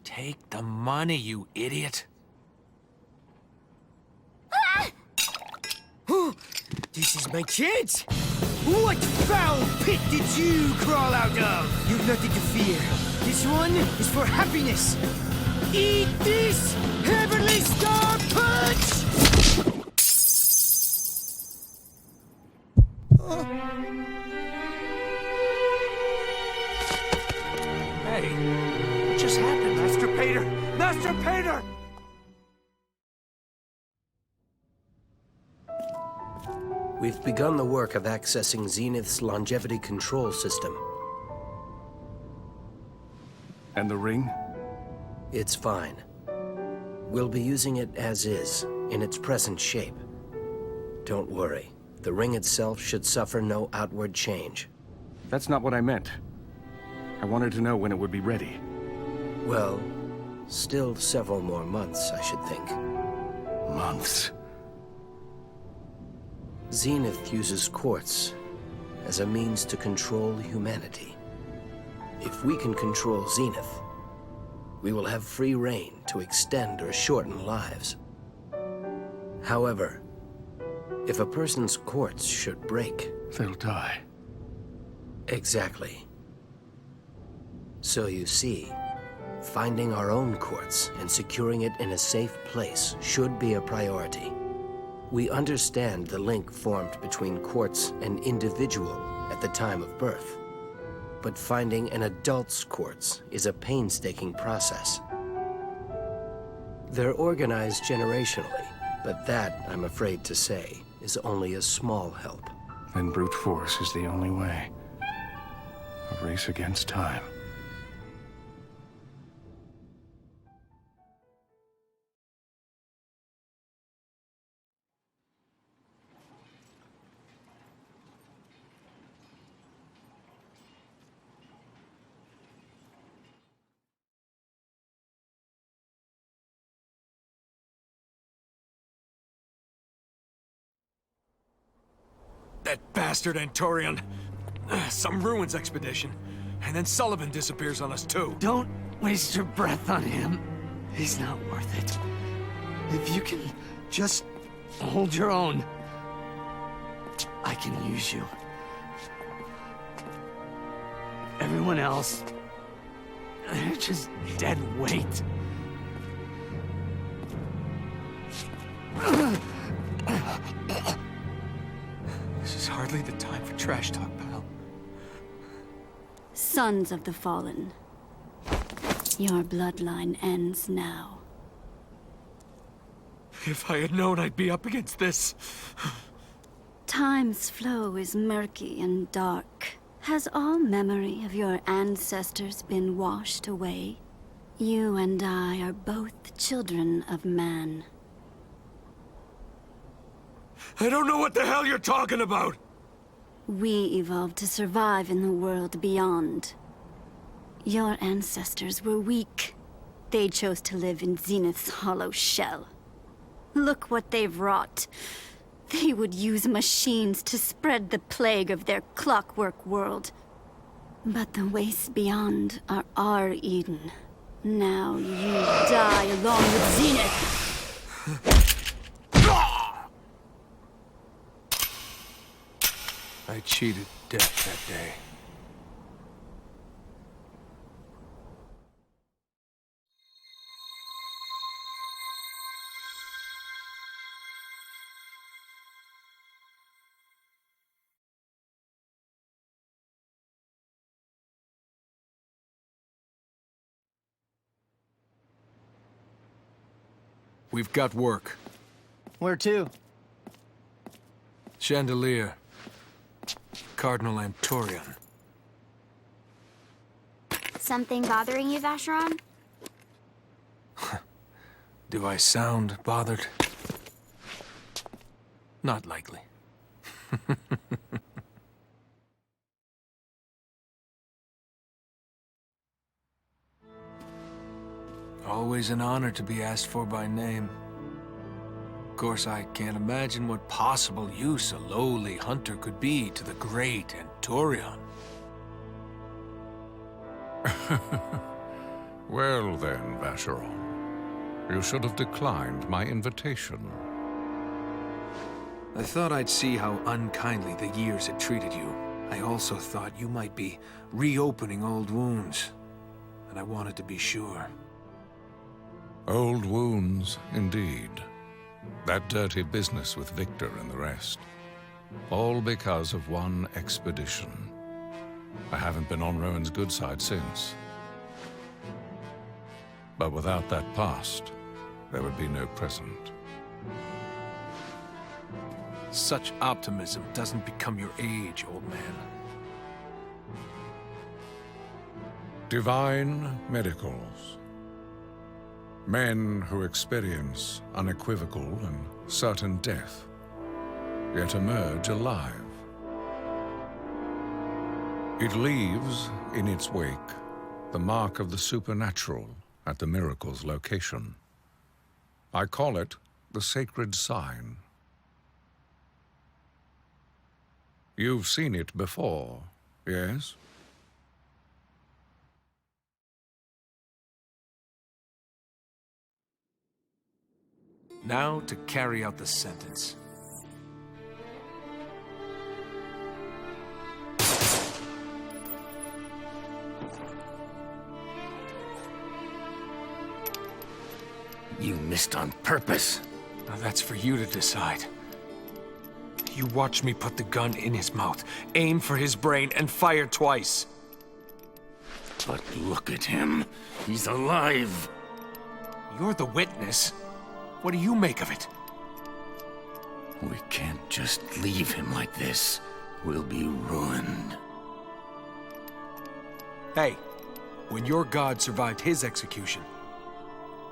Take the money, you idiot. This is my chance! What foul pit did you crawl out of? You've nothing to fear. This one is for happiness. Eat this Heavenly Star Punch! Hey, what just happened? Master Pater! Master Pater! We've begun the work of accessing Zenith's longevity control system. And the ring? It's fine. We'll be using it as is, in its present shape. Don't worry. The ring itself should suffer no outward change. That's not what I meant. I wanted to know when it would be ready. Well, still several more months, I should think. Months? Zenith uses quartz, as a means to control humanity. If we can control Zenith, we will have free rein to extend or shorten lives. However, if a person's quartz should break... they'll die. Exactly. So you see, finding our own quartz and securing it in a safe place should be a priority. We understand the link formed between quartz and individual at the time of birth. But finding an adult's quartz is a painstaking process. They're organized generationally, but that, I'm afraid to say, is only a small help. Then brute force is the only way. A race against time. That bastard Antorian. Some ruins expedition. And then Sullivan disappears on us too. Don't waste your breath on him. He's not worth it. If you can just hold your own, I can use you. Everyone else, they're just dead weight. This is hardly the time for trash talk, pal. Sons of the Fallen, your bloodline ends now. If I had known I'd be up against this... Time's flow is murky and dark. Has all memory of your ancestors been washed away? You and I are both children of man. I don't know what the hell you're talking about! We evolved to survive in the world beyond. Your ancestors were weak. They chose to live in Zenith's hollow shell. Look what they've wrought. They would use machines to spread the plague of their clockwork world. But the wastes beyond are our Eden. Now you die along with Zenith! I cheated death that day. We've got work. Where to? Chandelier. Cardinal Antorian. Something bothering you, Vacheron? Do I sound bothered? Not likely. Always an honor to be asked for by name. Of course, I can't imagine what possible use a lowly hunter could be to the great Antorion. Well then, Vacheron. You should have declined my invitation. I thought I'd see how unkindly the years had treated you. I also thought you might be reopening old wounds, and I wanted to be sure. Old wounds, indeed. That dirty business with Victor and the rest. All because of one expedition. I haven't been on Rowan's good side since. But without that past, there would be no present. Such optimism doesn't become your age, old man. Divine medicals. Men who experience unequivocal and certain death, yet emerge alive. It leaves in its wake the mark of the supernatural at the miracle's location. I call it the sacred sign. You've seen it before, yes? Now to carry out the sentence. You missed on purpose. Now that's for you to decide. You watch me put the gun in his mouth, aim for his brain, and fire twice. But look at him. He's alive. You're the witness. What do you make of it? We can't just leave him like this. We'll be ruined. Hey, when your god survived his execution,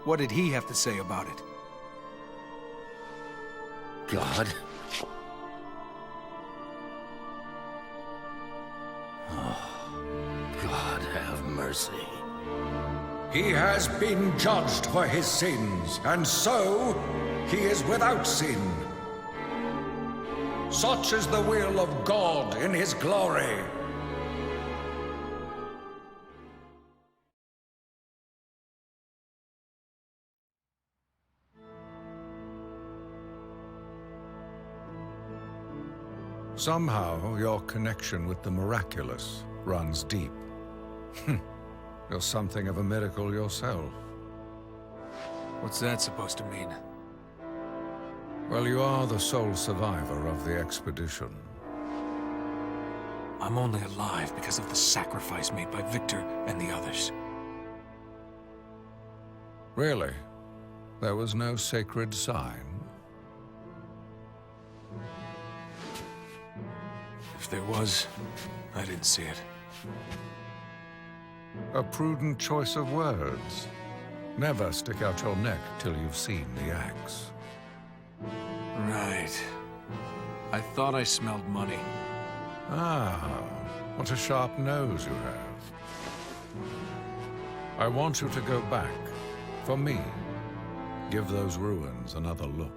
what did he have to say about it? God? Oh, God have mercy. He has been judged for his sins, and so he is without sin. Such is the will of God in his glory. Somehow, your connection with the miraculous runs deep. You're something of a miracle yourself. What's that supposed to mean? Well, you are the sole survivor of the expedition. I'm only alive because of the sacrifice made by Victor and the others. Really? There was no sacred sign? If there was, I didn't see it. A prudent choice of words. Never stick out your neck till you've seen the axe. Right. I thought I smelled money. Ah, what a sharp nose you have. I want you to go back. For me. Give those ruins another look.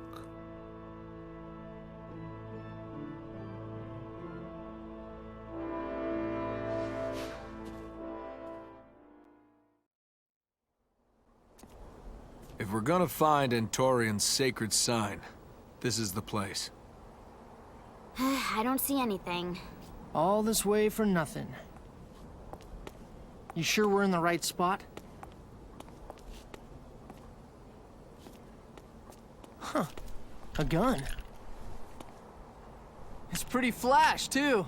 If we're gonna find Antorian's sacred sign, this is the place. I don't see anything. All this way for nothing. You sure we're in the right spot? Huh. A gun. It's pretty flash, too.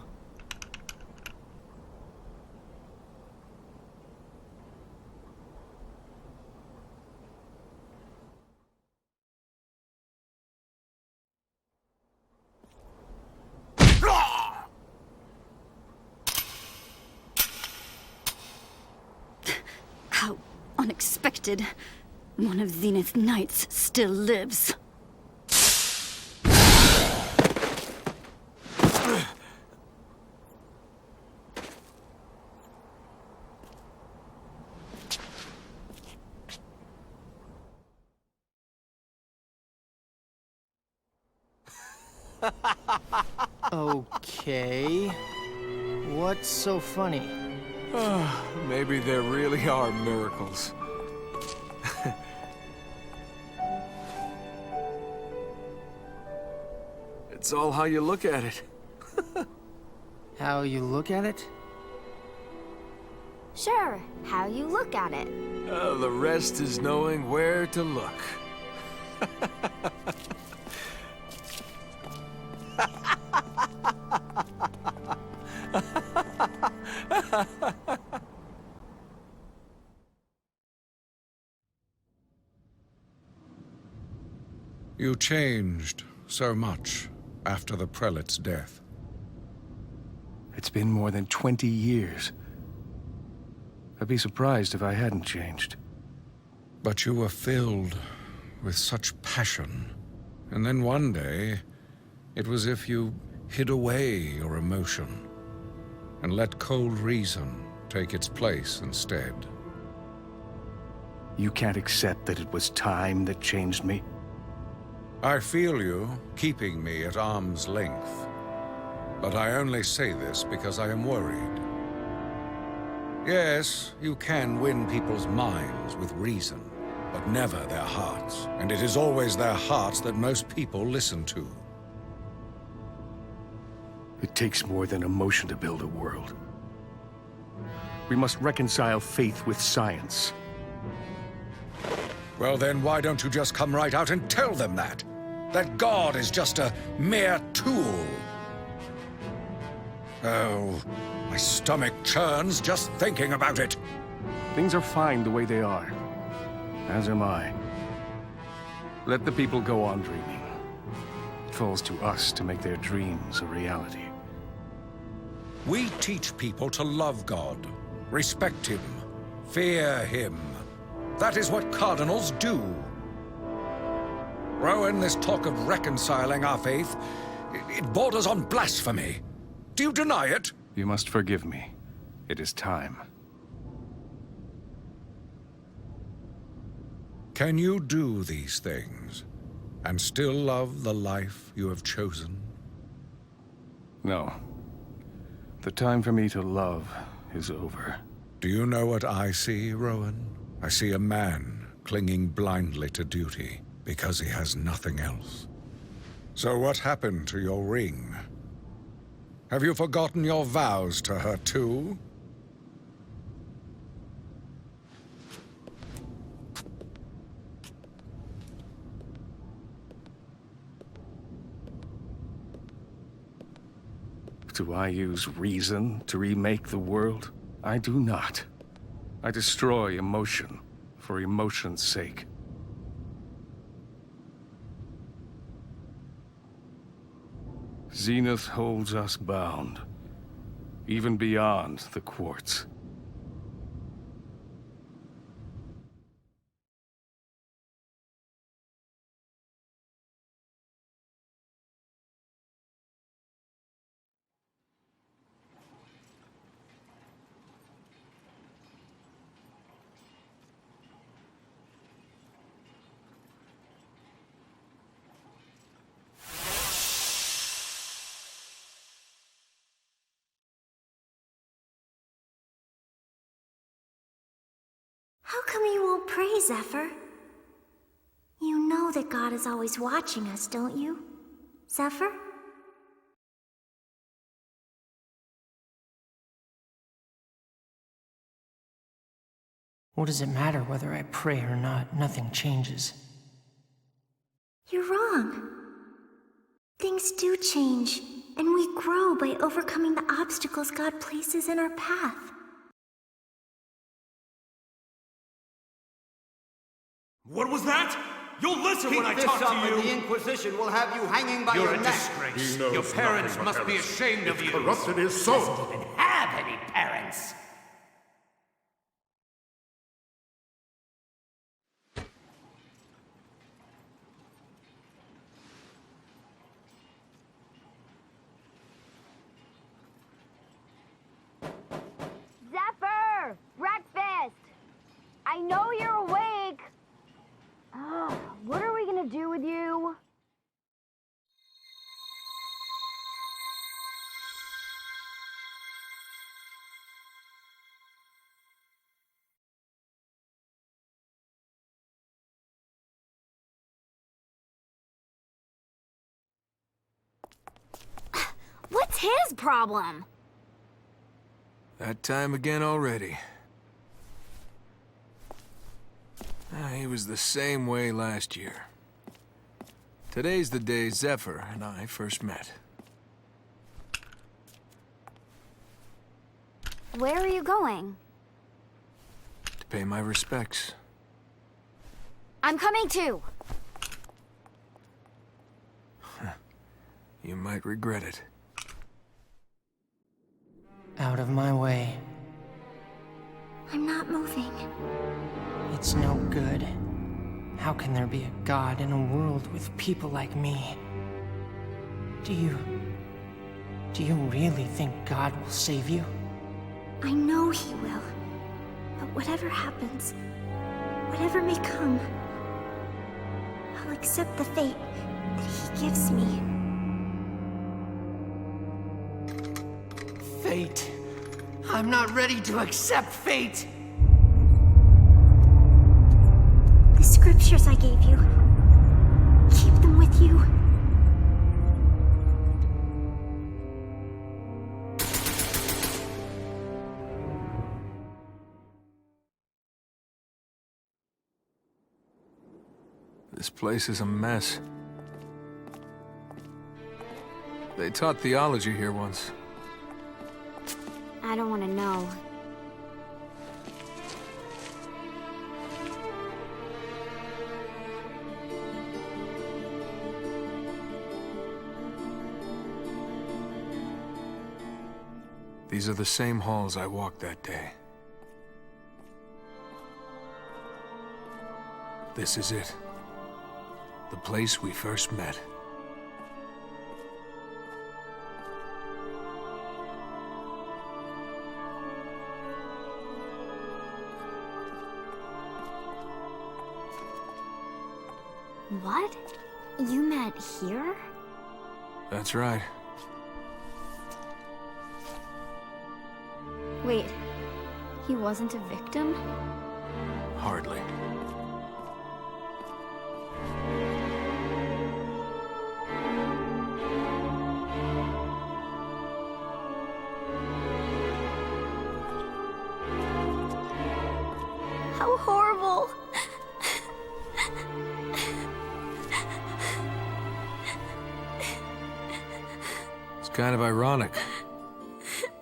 How unexpected. One of Zenith's knights still lives. Okay. What's so funny? Maybe there really are miracles. It's all how you look at it. How you look at it? Sure, how you look at it. The rest is knowing where to look. You changed so much after the prelate's death. It's been more than 20 years. I'd be surprised if I hadn't changed. But you were filled with such passion. And then one day, it was as if you hid away your emotion and let cold reason take its place instead. You can't accept that it was time that changed me? I feel you keeping me at arm's length. But I only say this because I am worried. Yes, you can win people's minds with reason, but never their hearts. And it is always their hearts that most people listen to. It takes more than emotion to build a world. We must reconcile faith with science. Well then, why don't you just come right out and tell them that? That God is just a mere tool. Oh, my stomach churns just thinking about it. Things are fine the way they are. As am I. Let the people go on dreaming. It falls to us to make their dreams a reality. We teach people to love God, respect Him, fear Him. That is what cardinals do. Rowan, this talk of reconciling our faith, it borders on blasphemy. Do you deny it? You must forgive me. It is time. Can you do these things and still love the life you have chosen? No. The time for me to love is over. Do you know what I see, Rowan? I see a man clinging blindly to duty because he has nothing else. So what happened to your ring? Have you forgotten your vows to her too? Do I use reason to remake the world? I do not. I destroy emotion for emotion's sake. Zenith holds us bound, even beyond the quartz. How come you won't pray, Zephyr? You know that God is always watching us, don't you, Zephyr? What does it matter whether I pray or not? Nothing changes. You're wrong. Things do change, and we grow by overcoming the obstacles God places in our path. What was that? You'll listen when I talk to you! And the Inquisition will have you hanging by your neck! You're a disgrace. Your parents must be ashamed of you. Corrupted his soul! Doesn't even have any parents! Zephyr! Breakfast! I know you're awake! What are we gonna do with you? What's his problem? That time again already. He was the same way last year. Today's the day Zephyr and I first met. Where are you going? To pay my respects. I'm coming too! You might regret it. Out of my way. I'm not moving. It's no good. How can there be a god in a world with people like me? Do you really think God will save you? I know he will. But whatever happens, whatever may come, I'll accept the fate that he gives me. fate. I'm not ready to accept fate. The scriptures I gave you. Keep them with you. This place is a mess. They taught theology here once. I don't want to know. These are the same halls I walked that day. This is it. The place we first met. What? You met here? That's right. Wait, he wasn't a victim? Hardly. How horrible! It's kind of ironic,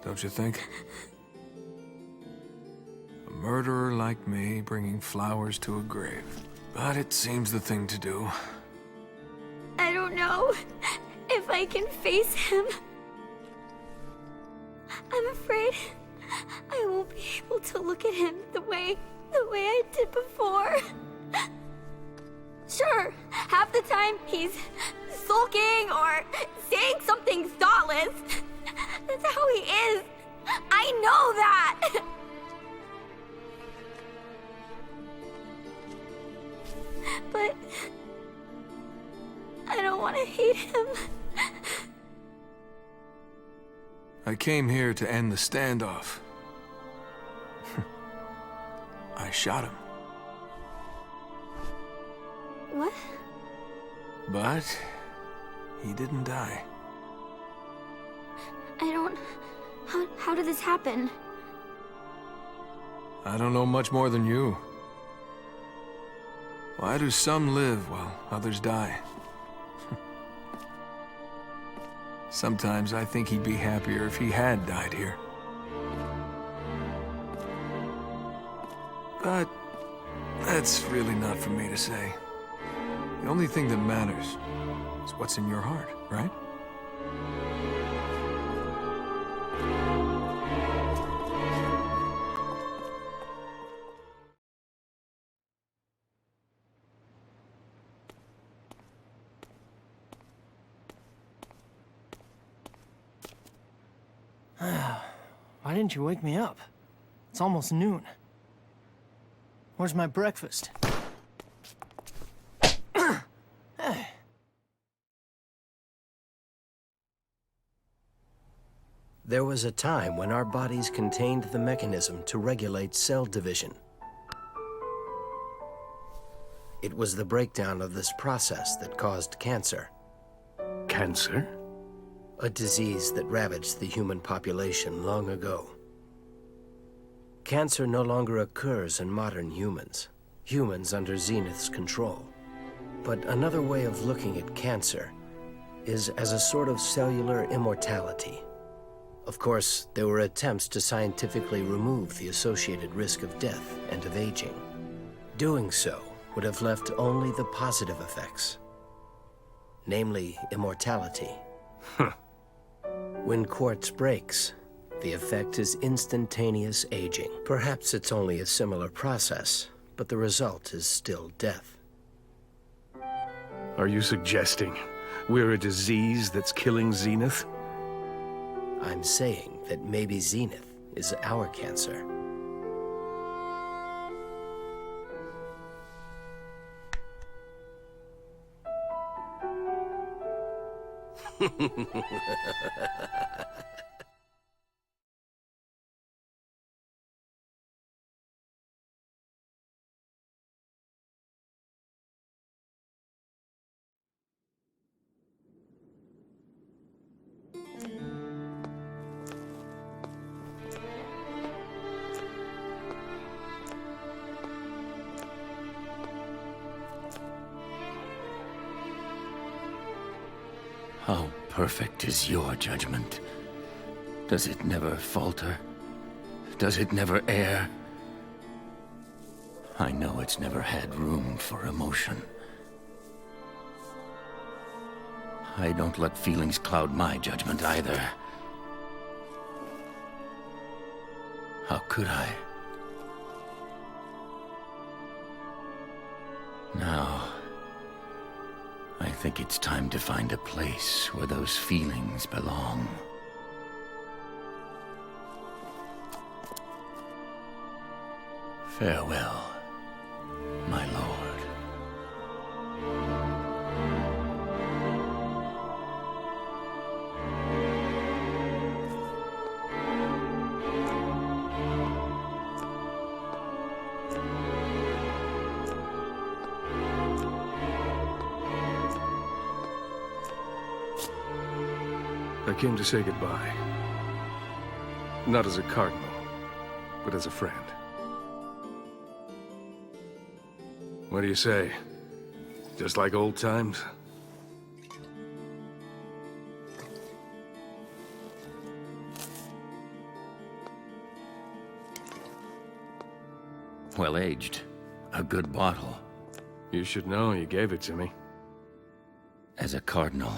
don't you think? A murderer like me bringing flowers to a grave. But it seems the thing to do. I don't know if I can face him. I'm afraid I won't be able to look at him the way I did before. Sure, half the time he's sulking or saying something thoughtless. That's how he is. I know that. But I don't want to hate him. I came here to end the standoff. I shot him. What? But he didn't die. I don't... How did this happen? I don't know much more than you. Why do some live while others die? Sometimes I think he'd be happier if he had died here. But that's really not for me to say. The only thing that matters is what's in your heart, right? Why didn't you wake me up? It's almost noon. Where's my breakfast? Hey. There was a time when our bodies contained the mechanism to regulate cell division. It was the breakdown of this process that caused cancer. Cancer? A disease that ravaged the human population long ago. Cancer no longer occurs in modern humans under Zenith's control. But another way of looking at cancer is as a sort of cellular immortality. Of course, there were attempts to scientifically remove the associated risk of death and of aging. Doing so would have left only the positive effects, namely immortality. When quartz breaks, the effect is instantaneous aging. Perhaps it's only a similar process, but the result is still death. Are you suggesting we're a disease that's killing Zenith? I'm saying that maybe Zenith is our cancer. perfect is your judgment? Does it never falter? Does it never err? I know it's never had room for emotion. I don't let feelings cloud my judgment either. How could I? Now, I think it's time to find a place where those feelings belong. Farewell, my lord. I came to say goodbye. Not as a cardinal, but as a friend. What do you say? Just like old times? Well aged. A good bottle. You should know you gave it to me. As a cardinal,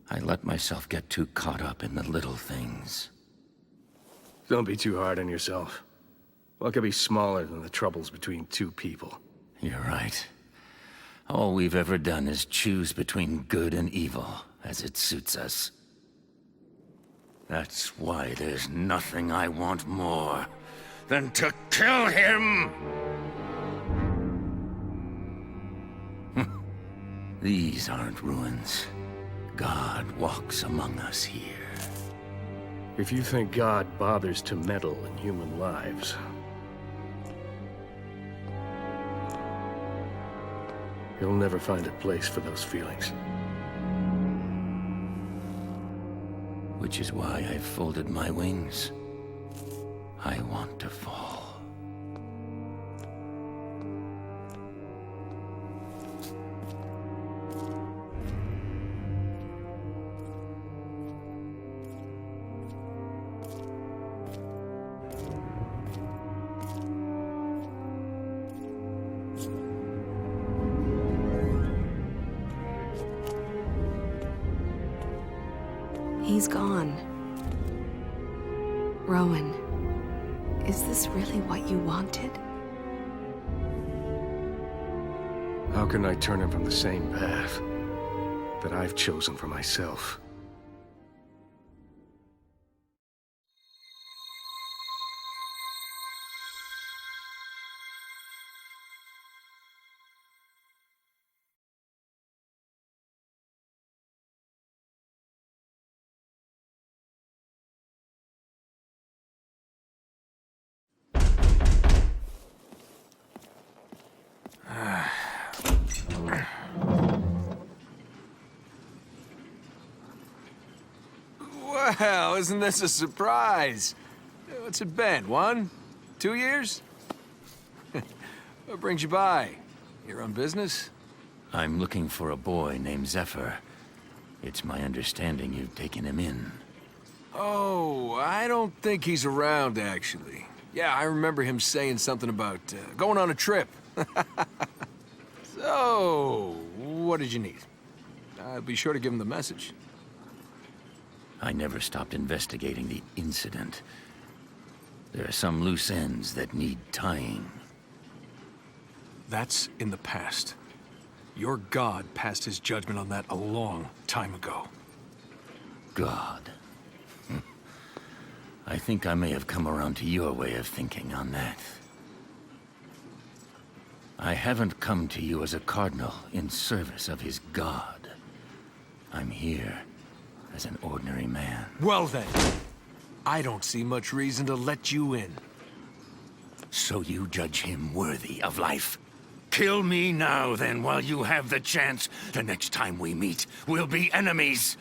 I let myself get too caught up in the little things. Don't be too hard on yourself. What could be smaller than the troubles between two people? You're right. All we've ever done is choose between good and evil, as it suits us. That's why there's nothing I want more than to kill him! These aren't ruins. God walks among us here. If you think God bothers to meddle in human lives, you'll never find a place for those feelings. Which is why I've folded my wings. I want to fall. He's gone. Rowan, is this really what you wanted? How can I turn him from the same path that I've chosen for myself? Well, isn't this a surprise? What's it been, 1, 2 years? What brings you by? You're on business? I'm looking for a boy named Zephyr. It's my understanding you've taken him in. Oh, I don't think he's around, actually. Yeah, I remember him saying something about going on a trip. So, what did you need? I'll be sure to give him the message. I never stopped investigating the incident. There are some loose ends that need tying. That's in the past. Your god passed his judgment on that a long time ago. God. I think I may have come around to your way of thinking on that. I haven't come to you as a cardinal in service of his god. I'm here as an ordinary man. Well then, I don't see much reason to let you in. So you judge him worthy of life? Kill me now, then, while you have the chance. The next time we meet, we'll be enemies.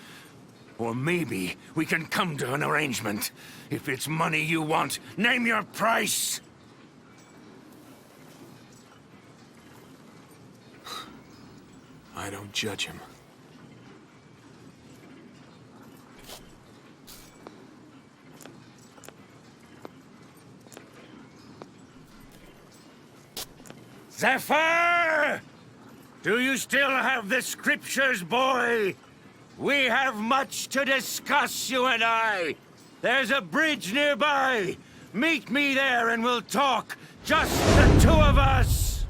Or maybe we can come to an arrangement. If it's money you want, name your price! I don't judge him. Zephyr! Do you still have the scriptures, boy? We have much to discuss, you and I. There's a bridge nearby. Meet me there and we'll talk. Just the two of us.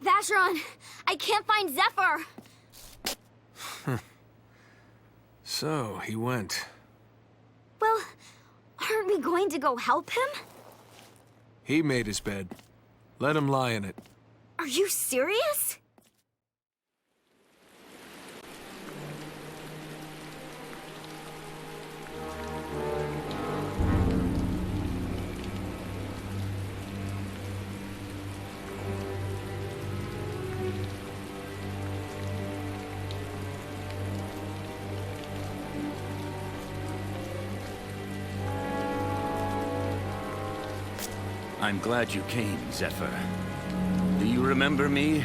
Vacheron, I can't find Zephyr. So, he went. Well, aren't we going to go help him? He made his bed. Let him lie in it. Are you serious? I'm glad you came, Zephyr. Do you remember me?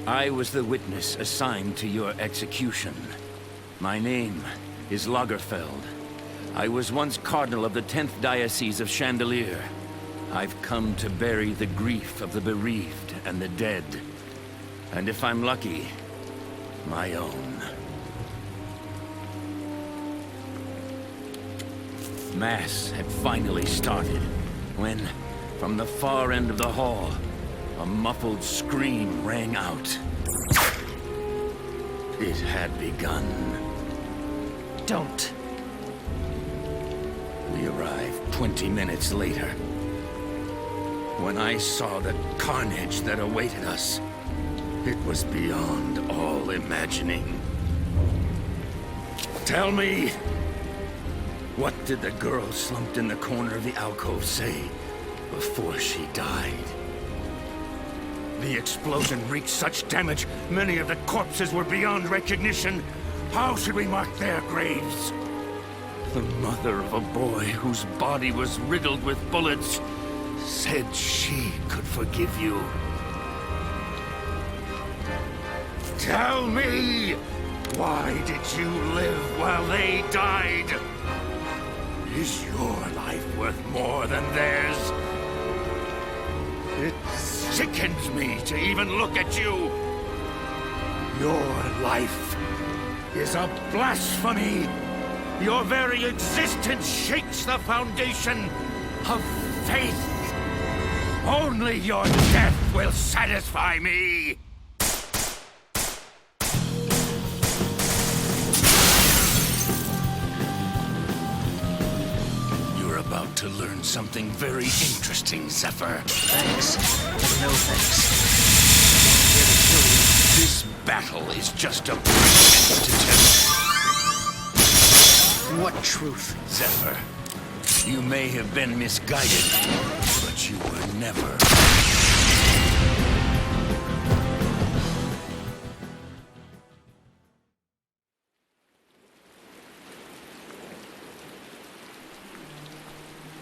I was the witness assigned to your execution. My name is Lagerfeld. I was once Cardinal of the 10th Diocese of Chandelier. I've come to bury the grief of the bereaved and the dead. And if I'm lucky, my own. Mass had finally started when, from the far end of the hall, a muffled scream rang out. It had begun. Don't. We arrived 20 minutes later. When I saw the carnage that awaited us, it was beyond all imagining. Tell me, what did the girl slumped in the corner of the alcove say before she died? The explosion wreaked such damage, many of the corpses were beyond recognition. How should we mark their graves? The mother of a boy whose body was riddled with bullets said she could forgive you. Tell me, why did you live while they died? Is your life worth more than theirs? It sickens me to even look at you. Your life is a blasphemy. Your very existence shakes the foundation of faith. Only your death will satisfy me. About to learn something very interesting, Zephyr. Thanks. No thanks. This battle is just a pretense to tell. What truth? Zephyr, you may have been misguided, but you were never.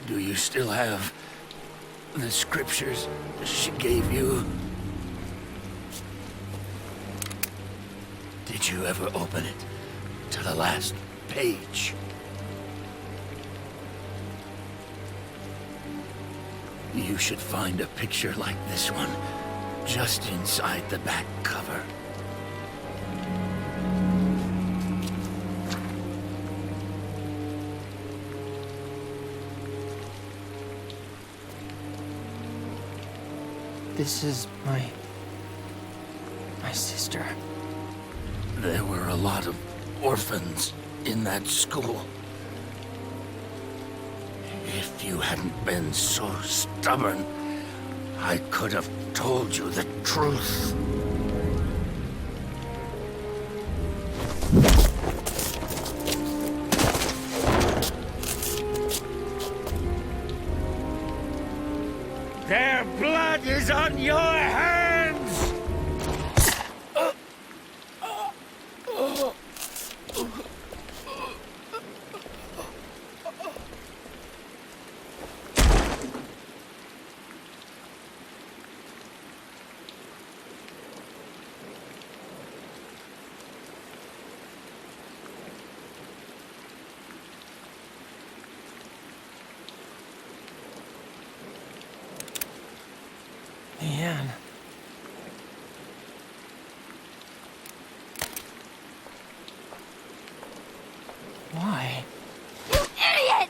Do you still have the scriptures she gave you? Did you ever open it to the last page? You should find a picture like this one just inside the back cover. This is my sister. There were a lot of orphans in that school. If you hadn't been so stubborn, I could have told you the truth. Their blood is on your hands! Leanne. Why? You idiot!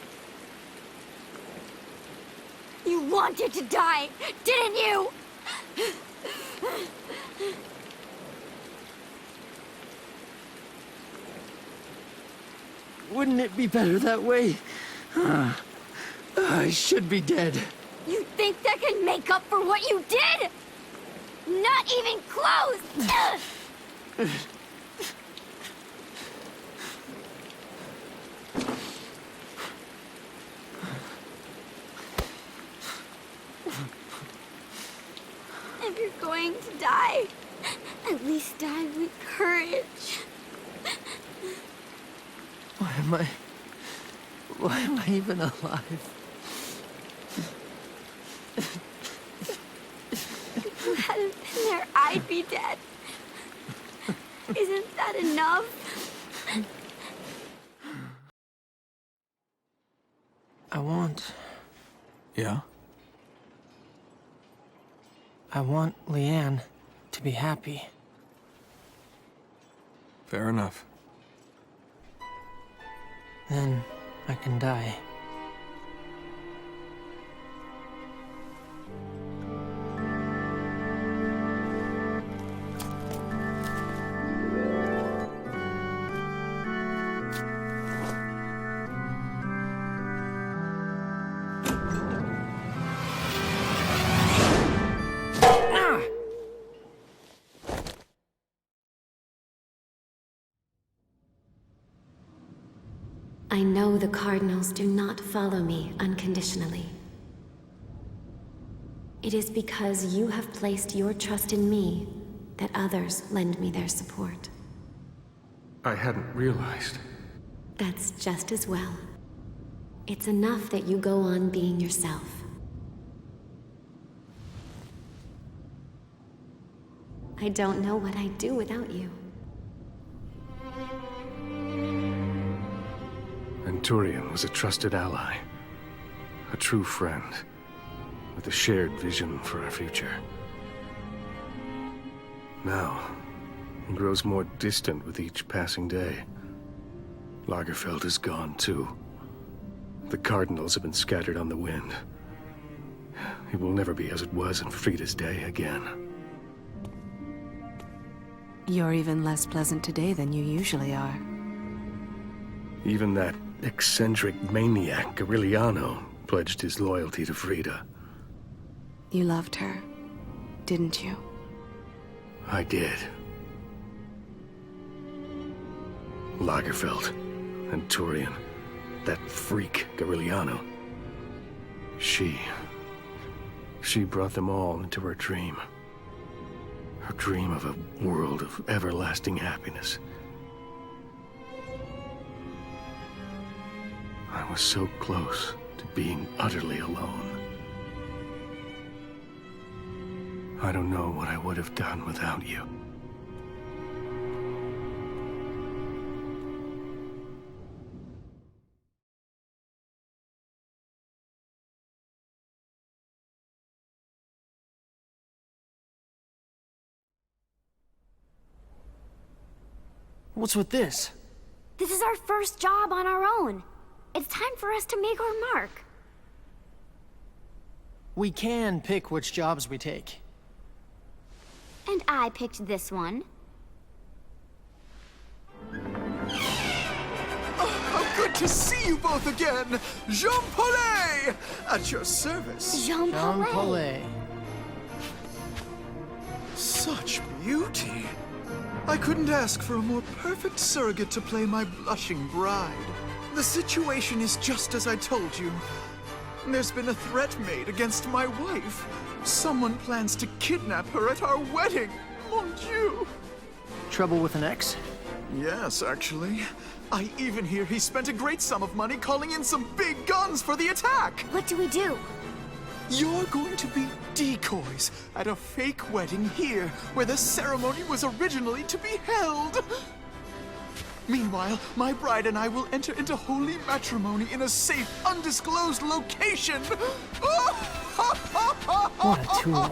You wanted to die, didn't you? Wouldn't it be better that way? I should be dead. You think that can make up for what you did? Not even close! If you're going to die, at least die with courage. Why am I even alive? If you hadn't been there, I'd be dead. Isn't that enough? Yeah? I want Leanne to be happy. Fair enough. Then I can die. I know the Cardinals do not follow me unconditionally. It is because you have placed your trust in me that others lend me their support. I hadn't realized. That's just as well. It's enough that you go on being yourself. I don't know what I'd do without you. Turian was a trusted ally, a true friend, with a shared vision for our future. Now, he grows more distant with each passing day. Lagerfeld is gone too. The Cardinals have been scattered on the wind. It will never be as it was in Frida's day again. You're even less pleasant today than you usually are. Even that eccentric maniac, Aureliano, pledged his loyalty to Frida. You loved her, didn't you? I did. Lagerfeld and Turian, that freak, Aureliano. She brought them all into her dream. Her dream of a world of everlasting happiness. I was so close to being utterly alone. I don't know what I would have done without you. What's with this? This is our first job on our own. It's time for us to make our mark. We can pick which jobs we take. And I picked this one. How good to see you both again! Jean Paulet! At your service. Jean Paulet. Such beauty. I couldn't ask for a more perfect surrogate to play my blushing bride. The situation is just as I told you. There's been a threat made against my wife. Someone plans to kidnap her at our wedding. Mon Dieu! Trouble with an ex? Yes, actually. I even hear he spent a great sum of money calling in some big guns for the attack. What do we do? You're going to be decoys at a fake wedding here, where the ceremony was originally to be held. Meanwhile, my bride and I will enter into holy matrimony in a safe, undisclosed location. What a tool.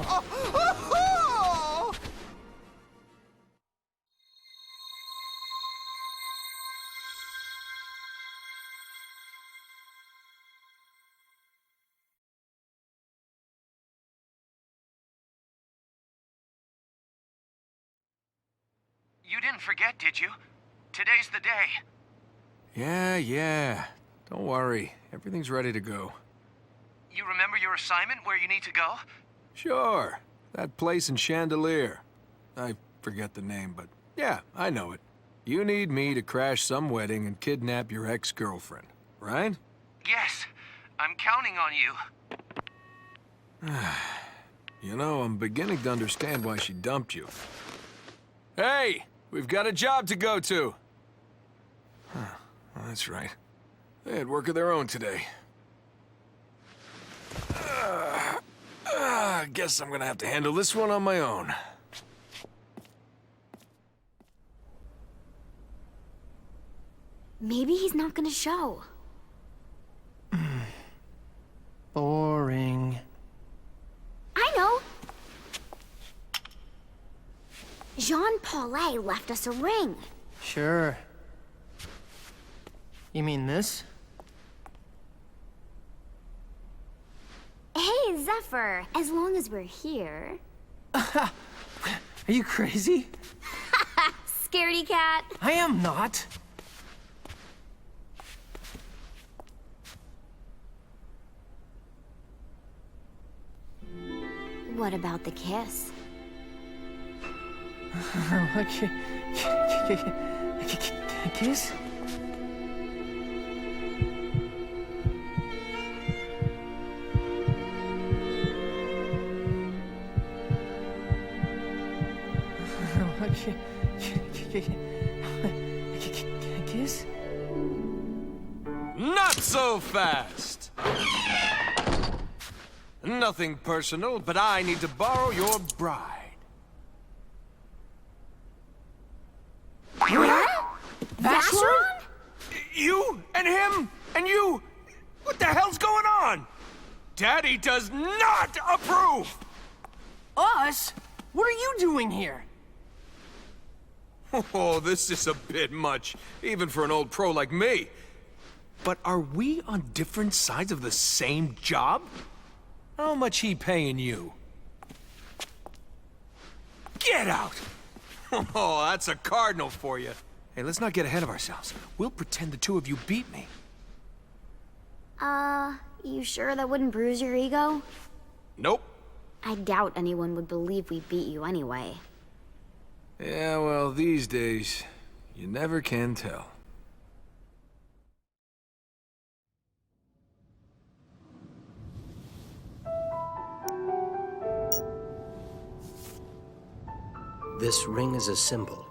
You didn't forget, did you? Today's the day. Yeah. Don't worry. Everything's ready to go. You remember your assignment, where you need to go? Sure. That place in Chandelier. I forget the name, but yeah, I know it. You need me to crash some wedding and kidnap your ex-girlfriend, right? Yes. I'm counting on you. You know, I'm beginning to understand why she dumped you. Hey! We've got a job to go to! Huh, well, that's right. They had work of their own today. I guess I'm gonna have to handle this one on my own. Maybe he's not gonna show. Boring. I know! Jean Paulet left us a ring. Sure. You mean this? Hey, Zephyr, as long as we're here. Are you crazy? Scaredy cat. I am not. What about the kiss? Kiss? Kiss? Not so fast! Nothing personal, but I need to borrow your bride. Vacheron? You and him and you? What the hell's going on? Daddy does not approve! Us? What are you doing here? Oh, this is a bit much, even for an old pro like me. But are we on different sides of the same job? How much he paying you? Get out! Oh, that's a cardinal for you. Hey, let's not get ahead of ourselves. We'll pretend the two of you beat me. You sure that wouldn't bruise your ego? Nope. I doubt anyone would believe we beat you anyway. Yeah, well, these days, you never can tell. This ring is a symbol.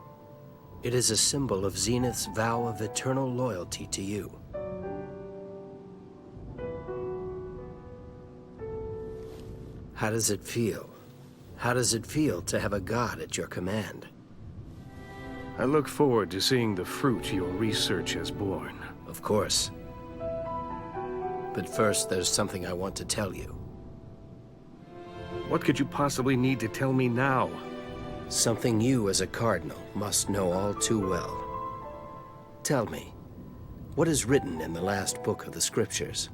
It is a symbol of Zenith's vow of eternal loyalty to you. How does it feel? How does it feel to have a god at your command? I look forward to seeing the fruit your research has borne. Of course. But first, there's something I want to tell you. What could you possibly need to tell me now? Something you, as a cardinal, must know all too well. Tell me, what is written in the last book of the scriptures?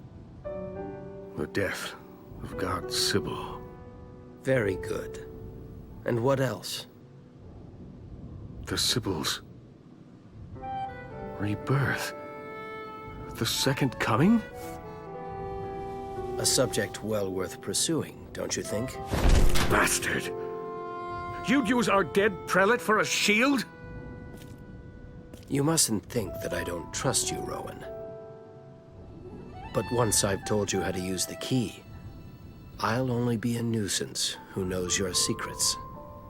The death of God Sybil. Very good. And what else? The Sibyl's rebirth. The second coming? A subject well worth pursuing, don't you think? Bastard! You'd use our dead prelate for a shield? You mustn't think that I don't trust you, Rowan. But once I've told you how to use the key, I'll only be a nuisance who knows your secrets.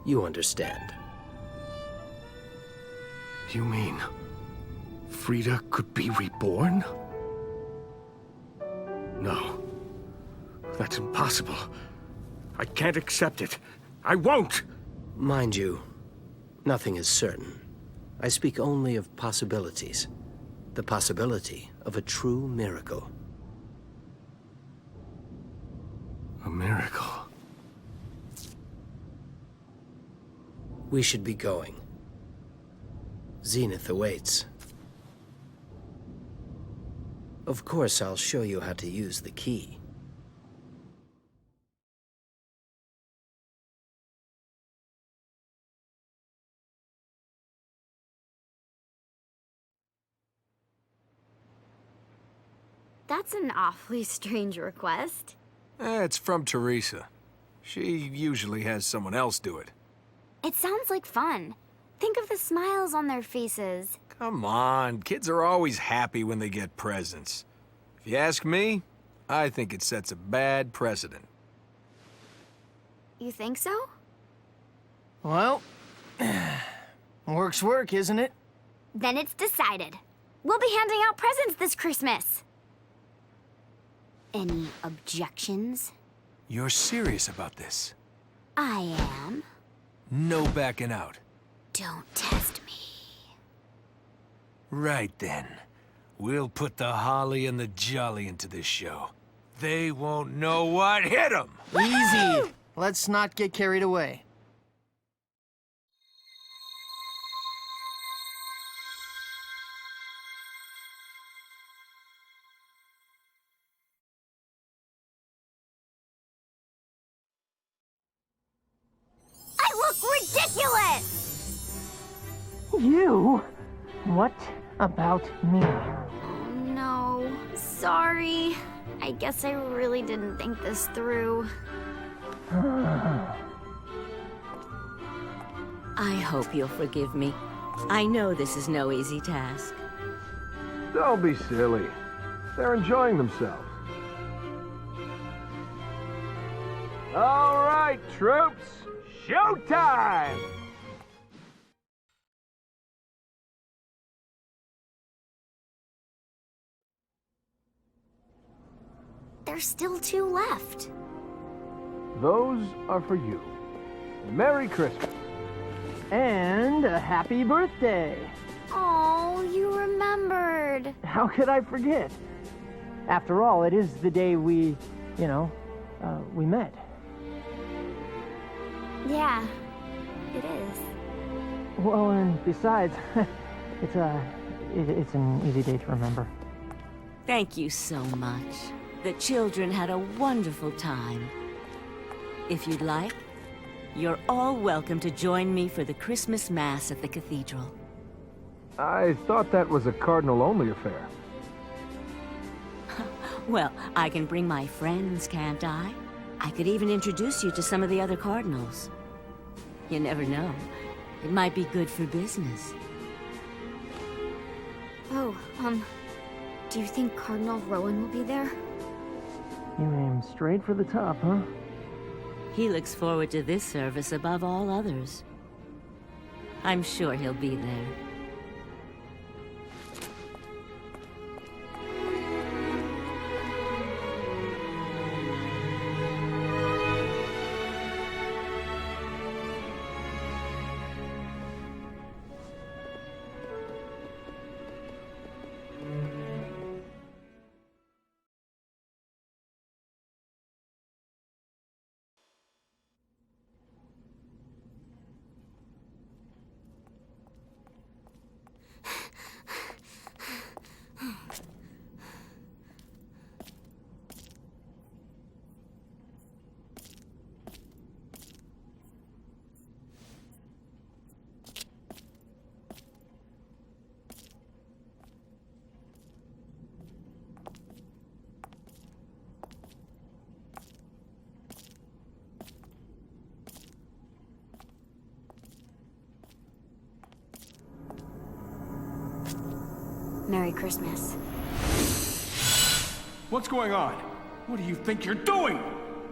You understand. You mean Frida could be reborn? No. That's impossible. I can't accept it. I won't! Mind you, nothing is certain. I speak only of possibilities. The possibility of a true miracle. A miracle? We should be going. Zenith awaits. Of course, I'll show you how to use the key. That's an awfully strange request. It's from Teresa. She usually has someone else do it. It sounds like fun. Think of the smiles on their faces. Come on, kids are always happy when they get presents. If you ask me, I think it sets a bad precedent. You think so? Well, work's work, isn't it? Then it's decided. We'll be handing out presents this Christmas. Any objections? You're serious about this? I am. No backing out. Don't test me. Right then. We'll put the holly and the jolly into this show. They won't know what hit them. Easy. Let's not get carried away. I look ridiculous! You? What about me? Oh, no. Sorry. I guess I really didn't think this through. I hope you'll forgive me. I know this is no easy task. Don't be silly. They're enjoying themselves. All right, troops. Showtime! There's still 2 left. Those are for you. Merry Christmas. And a happy birthday. Oh, you remembered. How could I forget? After all, it is the day we met. Yeah, it is. Well, and besides, it's an easy day to remember. Thank you so much. The children had a wonderful time. If you'd like, you're all welcome to join me for the Christmas Mass at the cathedral. I thought that was a cardinal-only affair. Well, I can bring my friends, can't I? I could even introduce you to some of the other cardinals. You never know. It might be good for business. Oh, do you think Cardinal Rowan will be there? You aim straight for the top, huh? He looks forward to this service above all others. I'm sure he'll be there. Merry Christmas. What's going on? What do you think you're doing?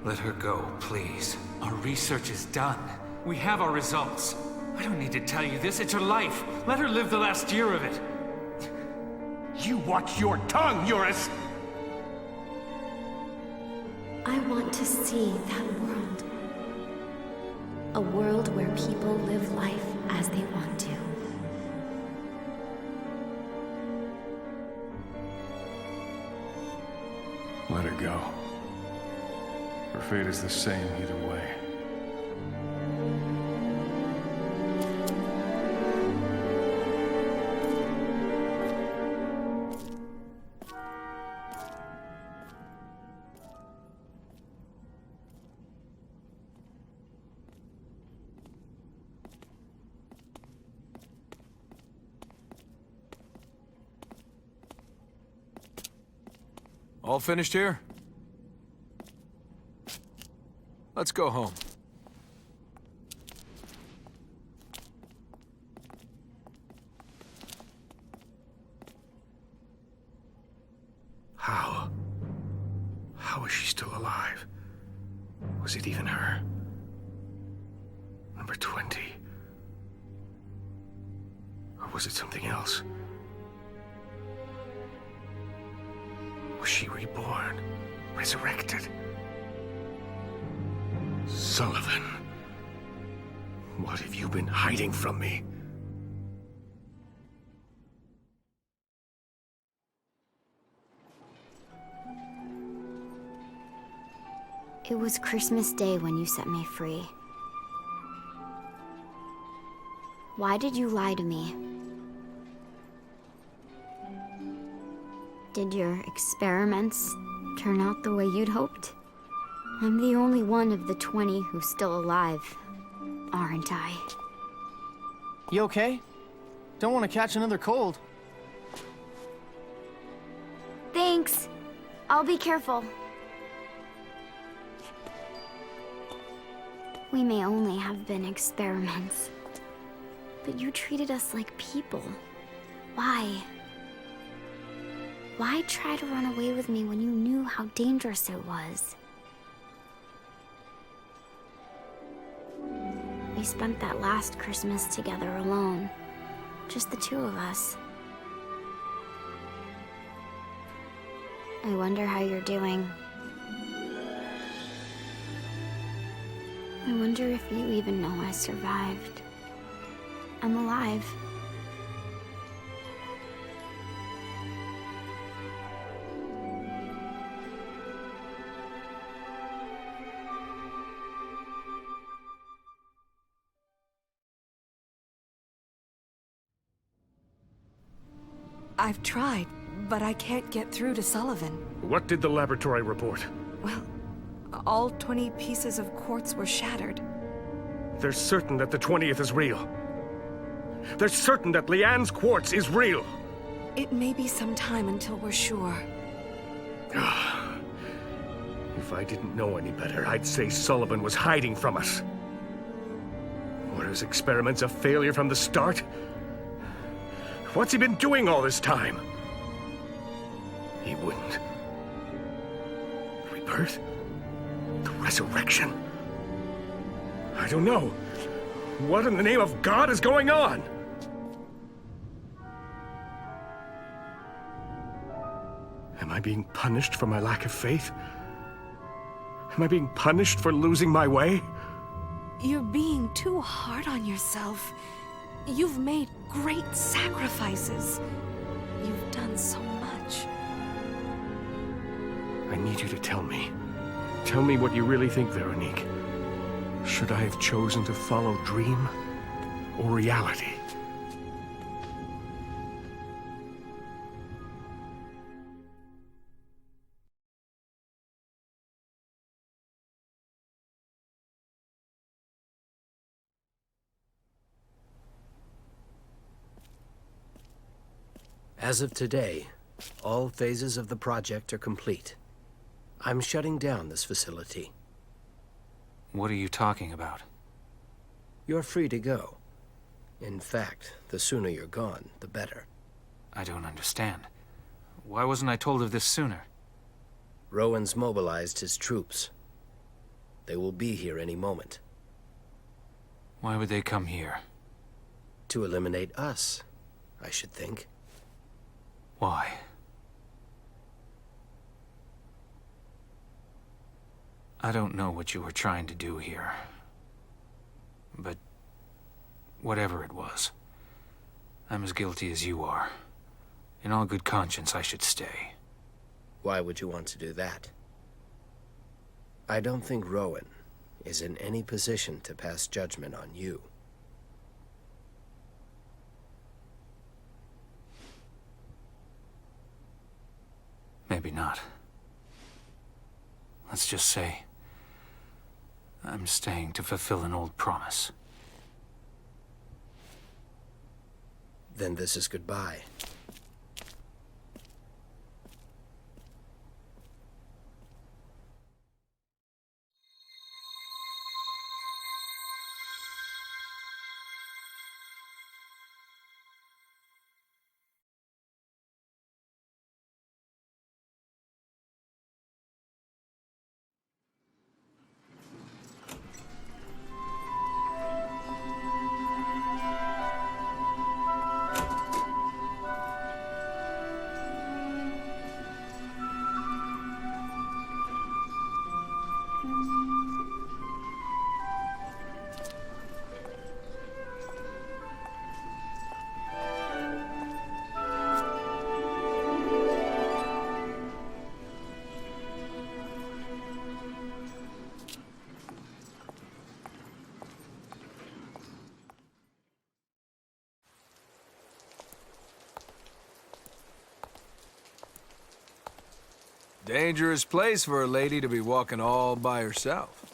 Let her go, please. Our research is done. We have our results. I don't need to tell you this, it's her life. Let her live the last year of it. You watch your tongue, Eurus! I want to see that world. A world where people live life as they want to. Let her go. Her fate is the same either way. All finished here? Let's go home. How? How is she still alive? Was it even her? Number 20. Or was it something else? Was she reborn? Resurrected? Sullivan, what have you been hiding from me? It was Christmas Day when you set me free. Why did you lie to me? Did your experiments turn out the way you'd hoped? I'm the only one of the 20 who's still alive, aren't I? You okay? Don't want to catch another cold. Thanks. I'll be careful. We may only have been experiments, but you treated us like people. Why? Why try to run away with me when you knew how dangerous it was? We spent that last Christmas together alone, just the two of us. I wonder how you're doing. I wonder if you even know I survived. I'm alive. I've tried, but I can't get through to Sullivan. What did the laboratory report? Well, all 20 pieces of quartz were shattered. They're certain that the 20th is real. They're certain that Leanne's quartz is real. It may be some time until we're sure. If I didn't know any better, I'd say Sullivan was hiding from us. Were his experiments a failure from the start? What's he been doing all this time? He wouldn't. Rebirth? The resurrection? I don't know. What in the name of God is going on? Am I being punished for my lack of faith? Am I being punished for losing my way? You're being too hard on yourself. You've made great sacrifices. You've done so much. I need you to tell me. Tell me what you really think, Veronique. Should I have chosen to follow dream or reality? As of today, all phases of the project are complete. I'm shutting down this facility. What are you talking about? You're free to go. In fact, the sooner you're gone, the better. I don't understand. Why wasn't I told of this sooner? Rowan's mobilized his troops. They will be here any moment. Why would they come here? To eliminate us, I should think. Why? I don't know what you were trying to do here. But whatever it was, I'm as guilty as you are. In all good conscience, I should stay. Why would you want to do that? I don't think Rowan is in any position to pass judgment on you. Maybe not. Let's just say I'm staying to fulfill an old promise. Then this is goodbye. Dangerous place for a lady to be walking all by herself.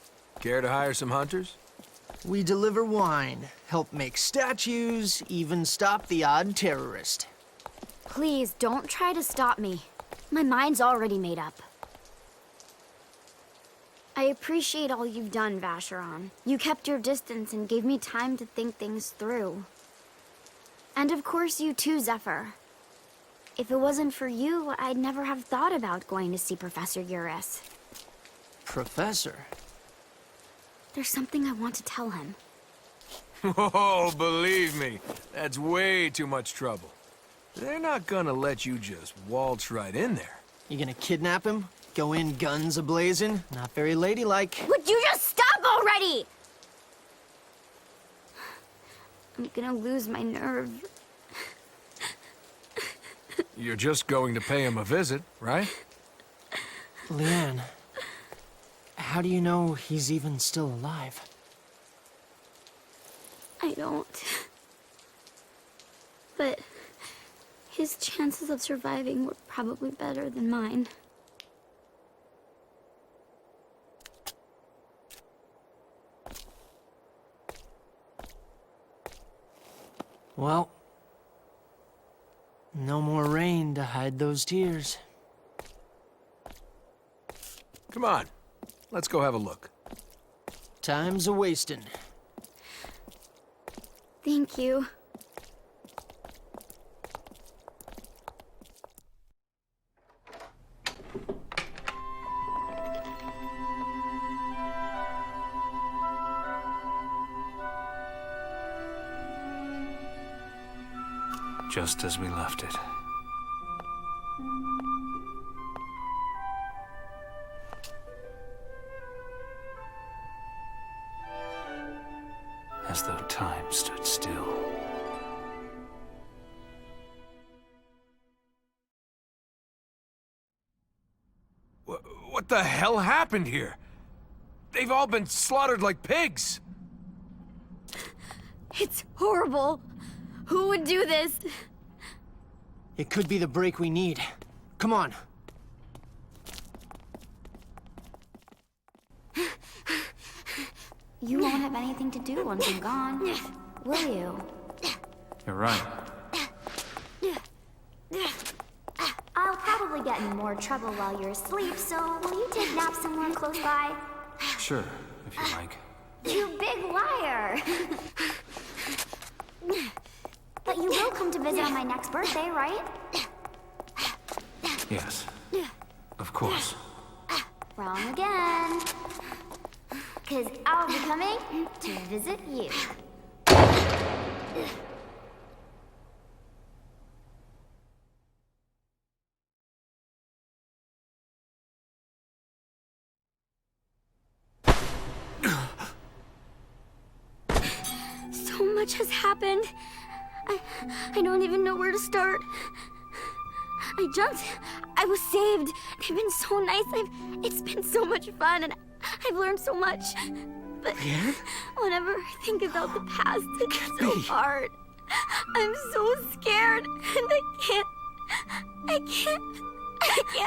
Care to hire some hunters? We deliver wine, help make statues, even stop the odd terrorist. Please, don't try to stop me. My mind's already made up. I appreciate all you've done, Vacheron. You kept your distance and gave me time to think things through. And of course you too, Zephyr. If it wasn't for you, I'd never have thought about going to see Professor Eurus. Professor? There's something I want to tell him. Oh, believe me, that's way too much trouble. They're not gonna let you just waltz right in there. You gonna kidnap him? Go in guns a-blazing? Not very ladylike. Would you just stop already? I'm gonna lose my nerve. You're just going to pay him a visit, right? Leanne, how do you know he's even still alive? I don't. But his chances of surviving were probably better than mine. Well, no more rain to hide those tears. Come on, let's go have a look. Time's a-wasting. Thank you. Just as we left it. As though time stood still. What the hell happened here? They've all been slaughtered like pigs. It's horrible. Who would do this? It could be the break we need. Come on. You won't have anything to do once I'm gone, will you? You're right. I'll probably get in more trouble while you're asleep, so will you take naps somewhere close by? Sure, if you like. You big liar! But you will come to visit on my next birthday, right? Yes. Of course. Wrong again. 'Cause I'll be coming to visit you. So much has happened. I don't even know where to start. I jumped. I was saved. They've been so nice. It's been so much fun, and I've learned so much. But whenever I think about the past, it's so hard. I'm so scared, and I can't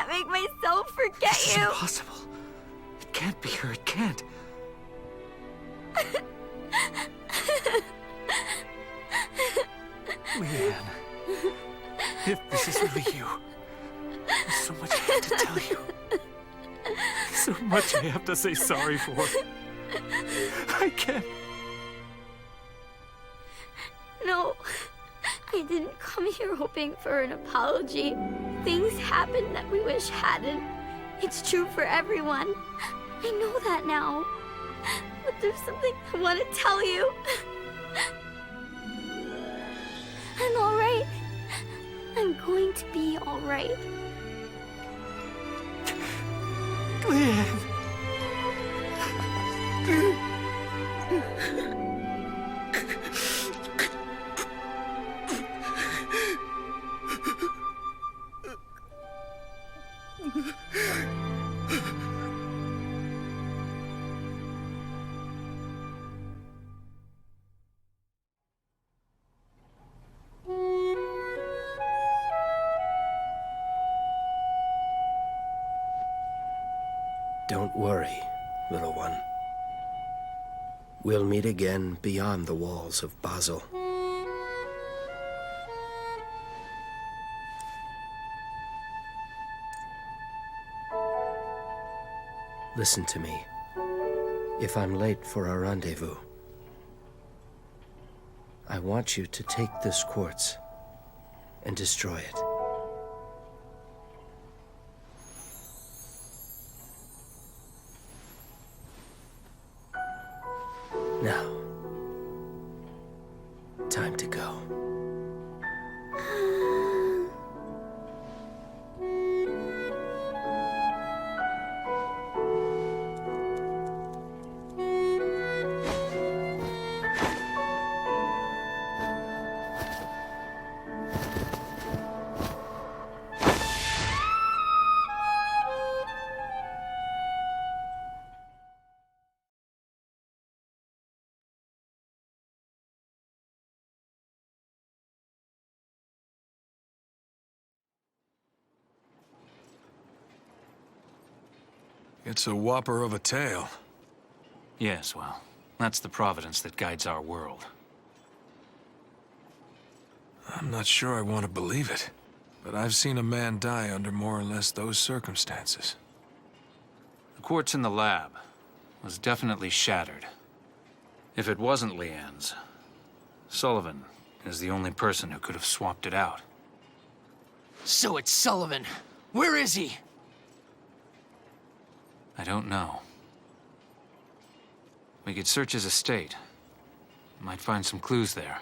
make myself forget This you. is impossible. It can't be her. It can't. Leanne, if this is really you, there's so much I have to tell you. So much I have to say sorry for. I can't. No, I didn't come here hoping for an apology. Things happen that we wish hadn't. It's true for everyone. I know that now. But there's something I want to tell you. I'm all right. I'm going to be all right. Leanne. Don't worry, little one. We'll meet again beyond the walls of Basel. Listen to me. If I'm late for our rendezvous, I want you to take this quartz and destroy it. Now, time to go. It's a whopper of a tale. Yes, well, that's the providence that guides our world. I'm not sure I want to believe it, but I've seen a man die under more or less those circumstances. The quartz in the lab was definitely shattered. If it wasn't Leanne's, Sullivan is the only person who could have swapped it out. So it's Sullivan. Where is he? I don't know. We could search his estate. Might find some clues there.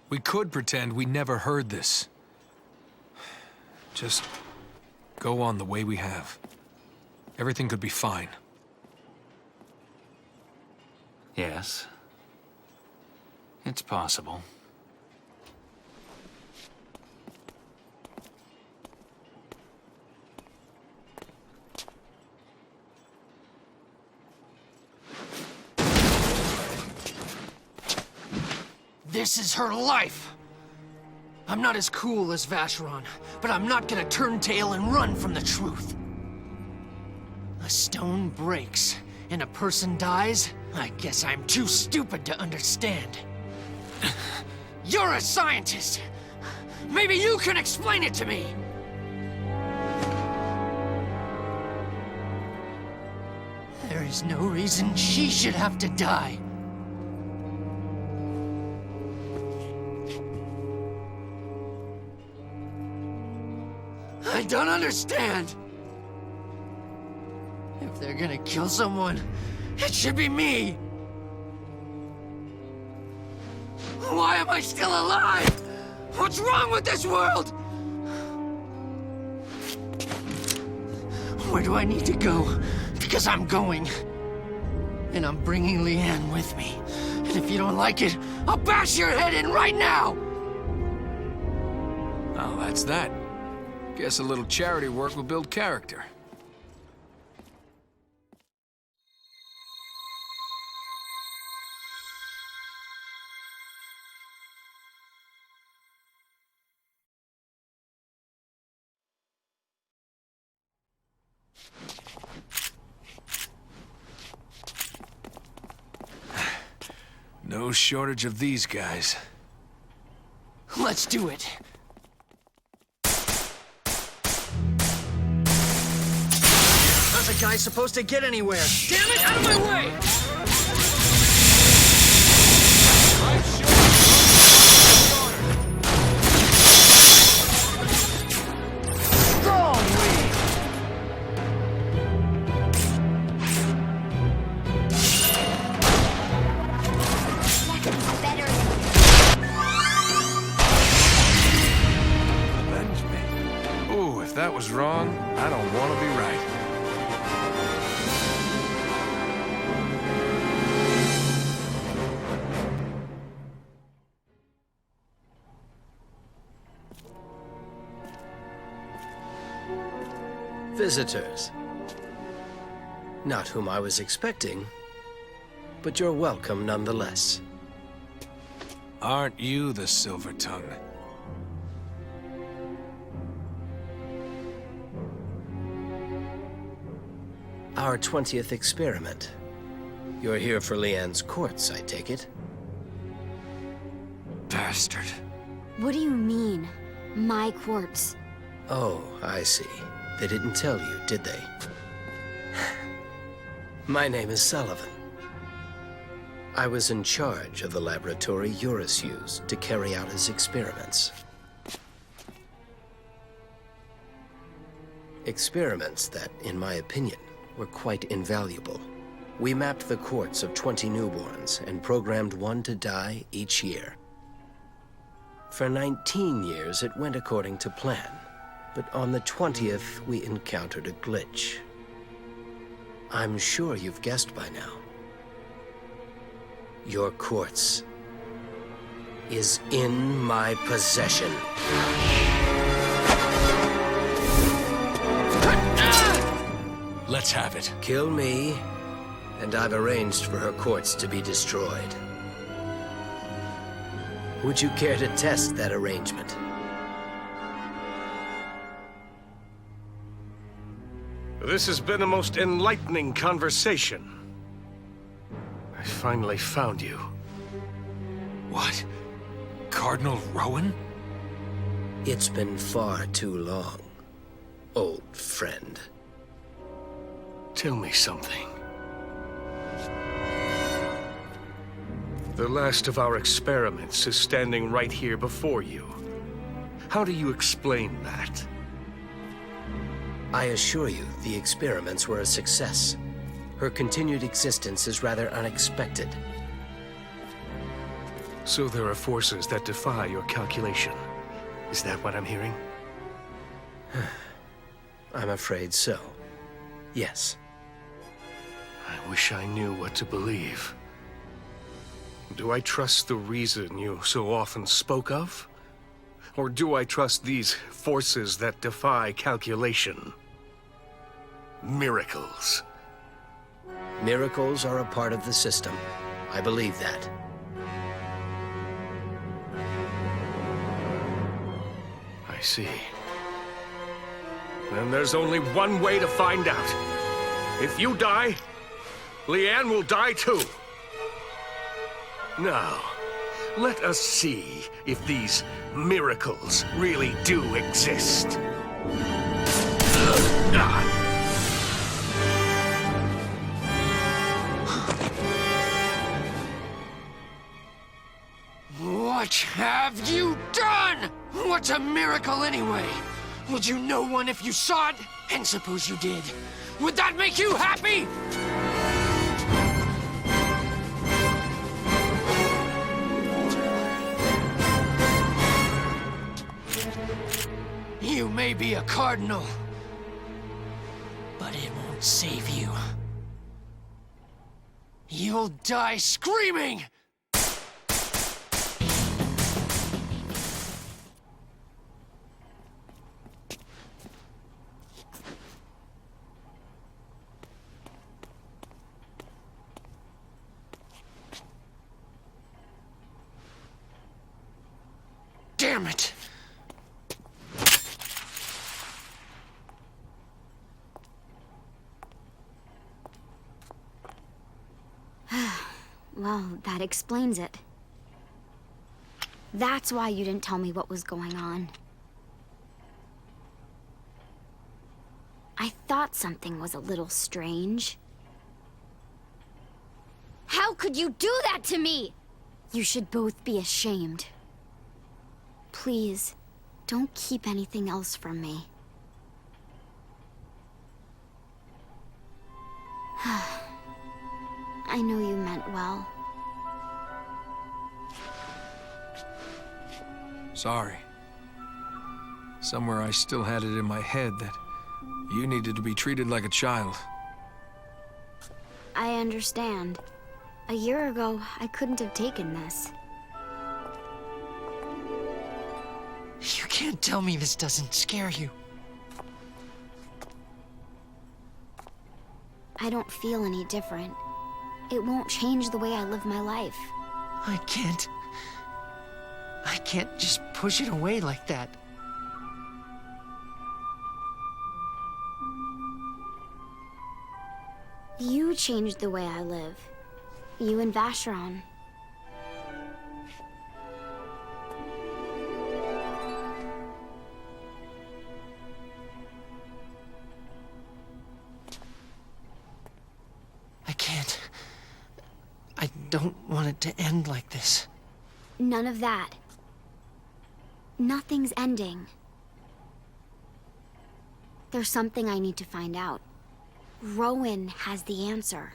We could pretend we never heard this. Just go on the way we have. Everything could be fine. Yes. It's possible. This is her life! I'm not as cool as Vacheron, but I'm not gonna turn tail and run from the truth. A stone breaks, and a person dies? I guess I'm too stupid to understand. You're a scientist! Maybe you can explain it to me! There is no reason she should have to die. I don't understand. If they're gonna kill someone, it should be me. Why am I still alive? What's wrong with this world? Where do I need to go? Because I'm going. And I'm bringing Leanne with me. And if you don't like it, I'll bash your head in right now! Oh, that's that. Guess a little charity work will build character. No shortage of these guys. Let's do it. How's a guy supposed to get anywhere? Damn it, out of my way! If that was wrong, I don't want to be right. Visitors. Not whom I was expecting, but you're welcome nonetheless. Aren't you the Silver Tongue? Our 20th experiment. You're here for Leanne's corpse, I take it? Bastard. What do you mean, my corpse? Oh, I see. They didn't tell you, did they? My name is Sullivan. I was in charge of the laboratory Eurus used to carry out his experiments. Experiments that, in my opinion, were quite invaluable. We mapped the courts of 20 newborns and programmed one to die each year. For 19 years, it went according to plan. But on the 20th, we encountered a glitch. I'm sure you've guessed by now. Your corpse is in my possession. Let's have it. Kill me, and I've arranged for her corpse to be destroyed. Would you care to test that arrangement? This has been a most enlightening conversation. I finally found you. What? Cardinal Rowan? It's been far too long, old friend. Tell me something. The last of our experiments is standing right here before you. How do you explain that? I assure you, the experiments were a success. Her continued existence is rather unexpected. So there are forces that defy your calculation. Is that what I'm hearing? I'm afraid so. Yes. I wish I knew what to believe. Do I trust the reason you so often spoke of? Or do I trust these forces that defy calculation? Miracles. Miracles are a part of the system. I believe that. I see. Then there's only one way to find out. If you die, Leanne will die too. Now, let us see if these miracles really do exist. What have you done? What's a miracle anyway? Would you know one if you saw it? And suppose you did. Would that make you happy? You may be a cardinal, but it won't save you. You'll die screaming! Damn it! Well, that explains it. That's why you didn't tell me what was going on. I thought something was a little strange. How could you do that to me? You should both be ashamed. Please, don't keep anything else from me. I know you meant well. Sorry. Somewhere I still had it in my head that you needed to be treated like a child. I understand. A year ago, I couldn't have taken this. You can't tell me this doesn't scare you. I don't feel any different. It won't change the way I live my life. I can't I can't just push it away like that. You changed the way I live. You and Vacheron. I can't. I don't want it to end like this. None of that. Nothing's ending. There's something I need to find out. Rowan has the answer.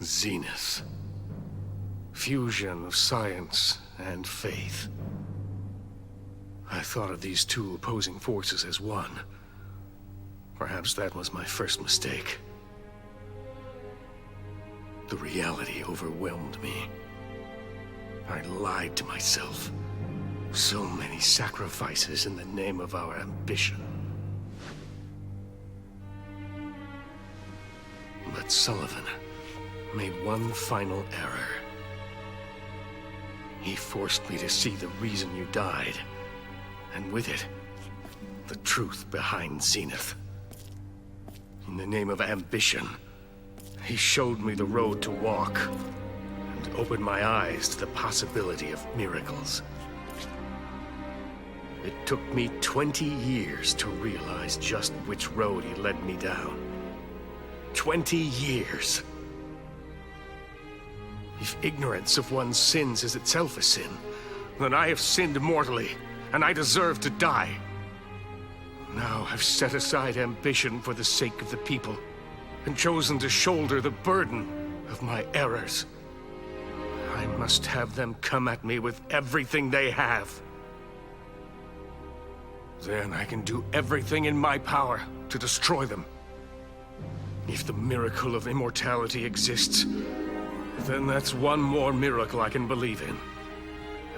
Zenith. Fusion of science and faith. I thought of these two opposing forces as one. Perhaps that was my first mistake. The reality overwhelmed me. I lied to myself. So many sacrifices in the name of our ambition. But Sullivan made one final error. He forced me to see the reason you died, and with it, the truth behind Zenith. In the name of ambition, he showed me the road to walk, and opened my eyes to the possibility of miracles. It took me 20 years to realize just which road he led me down. 20 years. If ignorance of one's sins is itself a sin, then I have sinned mortally, and I deserve to die. Now I've set aside ambition for the sake of the people, and chosen to shoulder the burden of my errors. I must have them come at me with everything they have. Then I can do everything in my power to destroy them. If the miracle of immortality exists, then that's one more miracle I can believe in.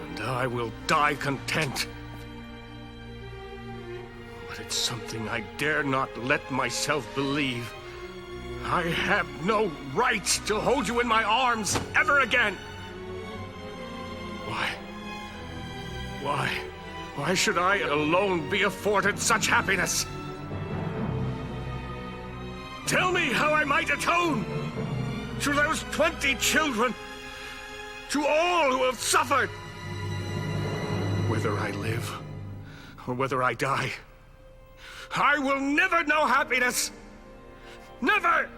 And I will die content. But it's something I dare not let myself believe. I have no right to hold you in my arms ever again. Why? Why should I alone be afforded such happiness? Tell me how I might atone to those 20 children, to all who have suffered. Whether I live or whether I die, I will never know happiness. Never!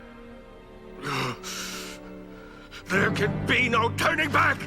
There can be no turning back!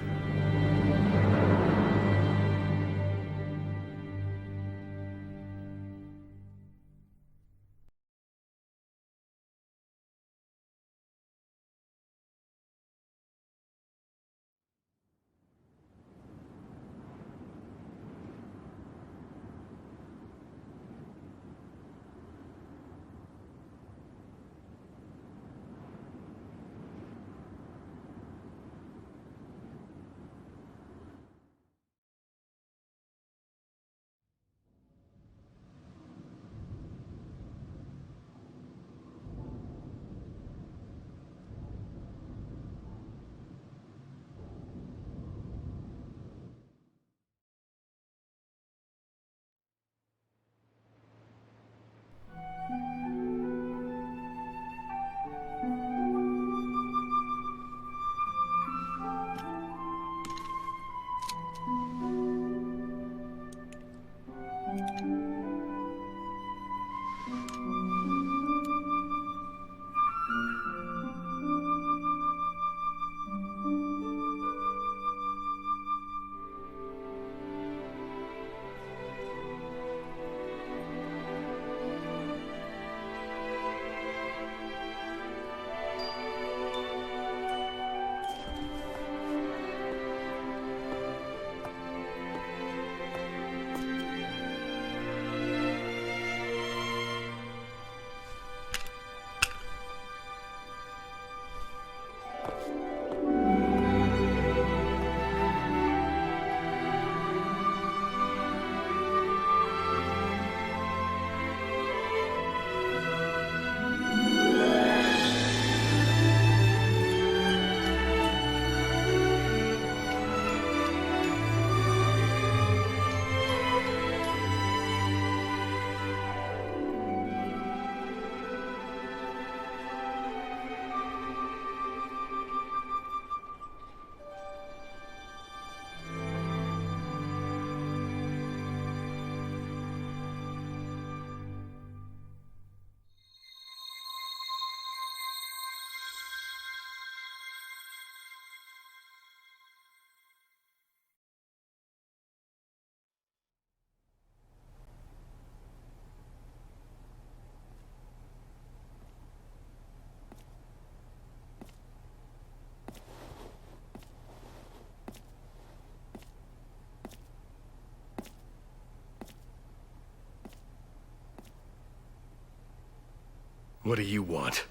What do you want?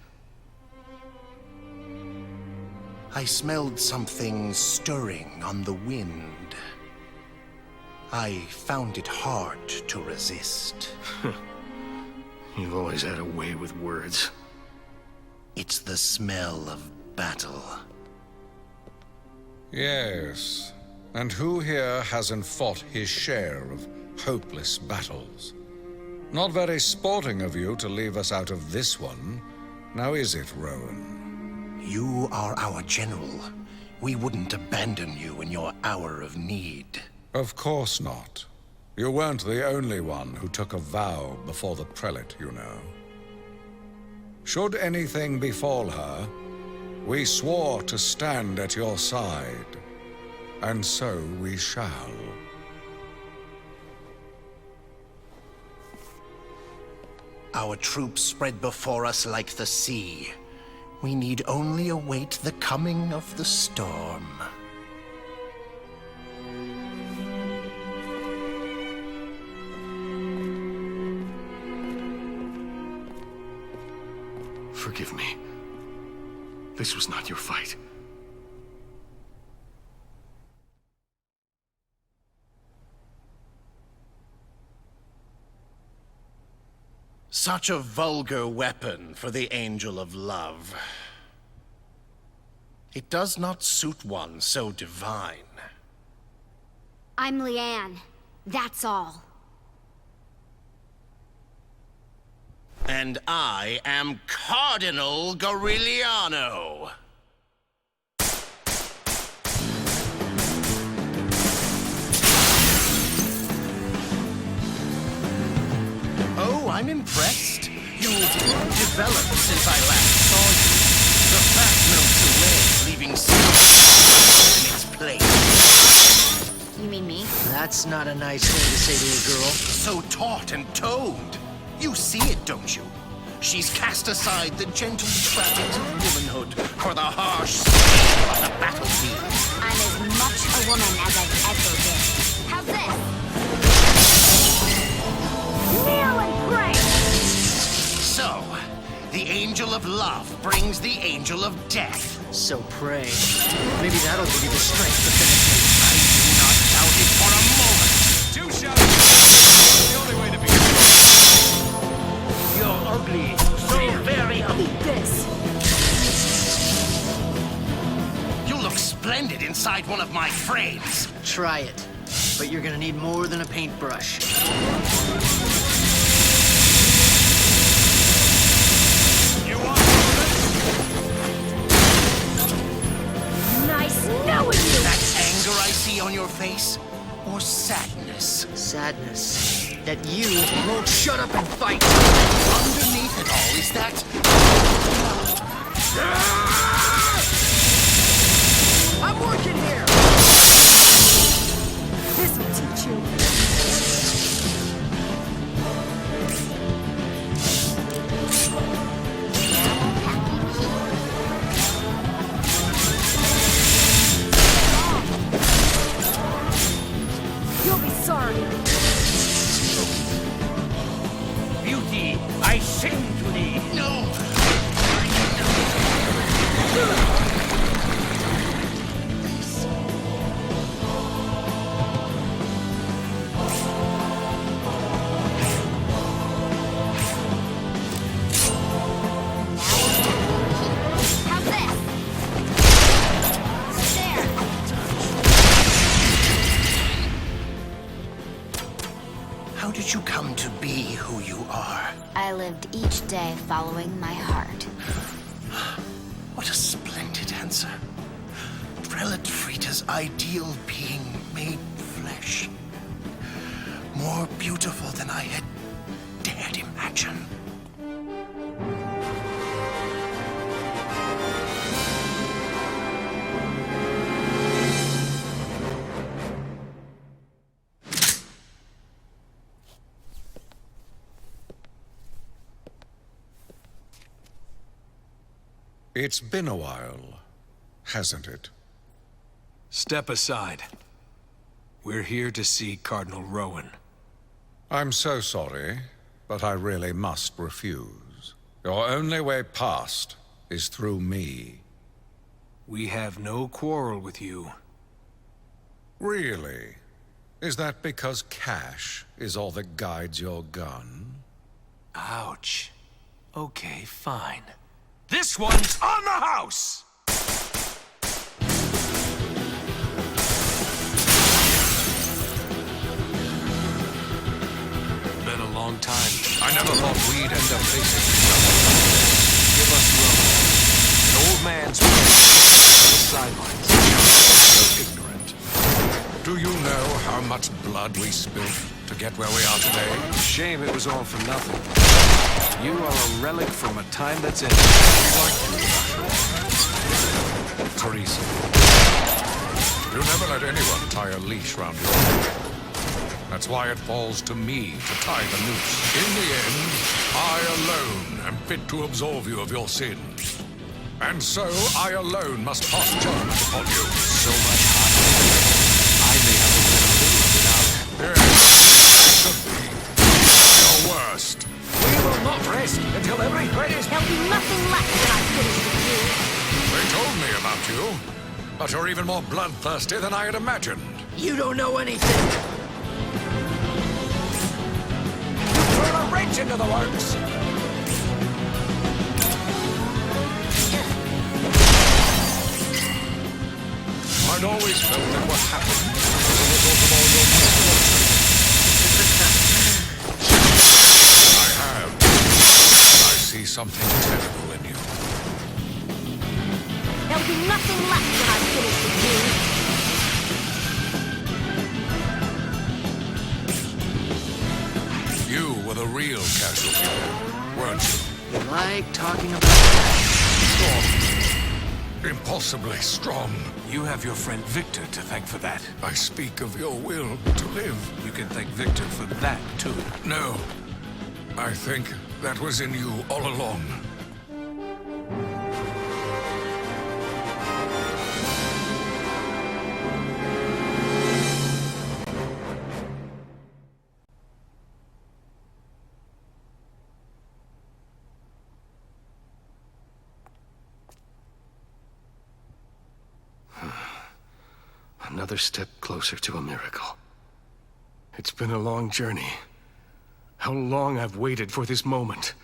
I smelled something stirring on the wind. I found it hard to resist. You've always had a way with words. It's the smell of battle. Yes. And who here hasn't fought his share of hopeless battles? Not very sporting of you to leave us out of this one. Now is it, Rowan? You are our general. We wouldn't abandon you in your hour of need. Of course not. You weren't the only one who took a vow before the prelate, you know. Should anything befall her, we swore to stand at your side. And so we shall. Our troops spread before us like the sea. We need only await the coming of the storm. Forgive me. This was not your fight. Such a vulgar weapon for the Angel of Love. It does not suit one so divine. I'm Leanne. That's all. And I am Cardinal Goriliano. Oh, I'm impressed. You've developed since I last saw you. The fat melts away, leaving silver in its place. You mean me? That's not a nice thing to say to a girl. So taut and toned. You see it, don't you? She's cast aside the gentle trappings of womanhood for the harsh steel of the battlefield. I'm as much a woman as I've ever been. How's this? Kneel and pray! So, the Angel of Love brings the Angel of Death. So pray. Maybe that'll give you the strength to finish me. I do not doubt it for a moment. Two shots. That's the only way to be. You're ugly. So very ugly. Eat this. You look splendid inside one of my frames. Try it. But you're gonna need more than a paintbrush. You want Nice knowing you! That anger I see on your face? Or sadness? Sadness. That you won't shut up and fight. Underneath it all is that... I'm working here! This will teach you. You'll be sorry. Beauty, I sing to thee. No! How's this? There. How did you come to be who you are? I lived each day following my heart. What a splendid answer. Prelate Frita's ideal being made flesh. More beautiful than I had dared imagine. It's been a while, hasn't it? Step aside. We're here to see Cardinal Rowan. I'm so sorry, but I really must refuse. Your only way past is through me. We have no quarrel with you. Really? Is that because cash is all that guides your gun? Ouch. Okay, fine. This one's on the house! Been a long time. I never thought we'd end up facing each other. Give us room. An old man's friend. The sidelines. So ignorant. Do you know how much blood we spilled to get where we are today? Shame it was all for nothing. You are a relic from a time that's ended. Like you, Teresa. You never let anyone tie a leash round your neck. That's why it falls to me to tie the noose. In the end, I alone am fit to absolve you of your sins. And so, I alone must pass judgment upon you. So much harder. I may have to let a little of it out. Yes, should be. Your worst. We will not rest until every thread is... There'll be nothing left when I'm finished with you. They told me about you, but you're even more bloodthirsty than I had imagined. You don't know anything. Throw a wrench into the works! I'd always felt that what happened was a result of all your misfortune. I have. I see something terrible in you. There'll be nothing left when I'm finished with you. You were the real casualty, weren't you? You like talking about that? Impossibly strong. You have your friend Victor to thank for that. I speak of your will to live. You can thank Victor for that, too. No. I think that was in you all along. Another step closer to a miracle. It's been a long journey. How long I've waited for this moment.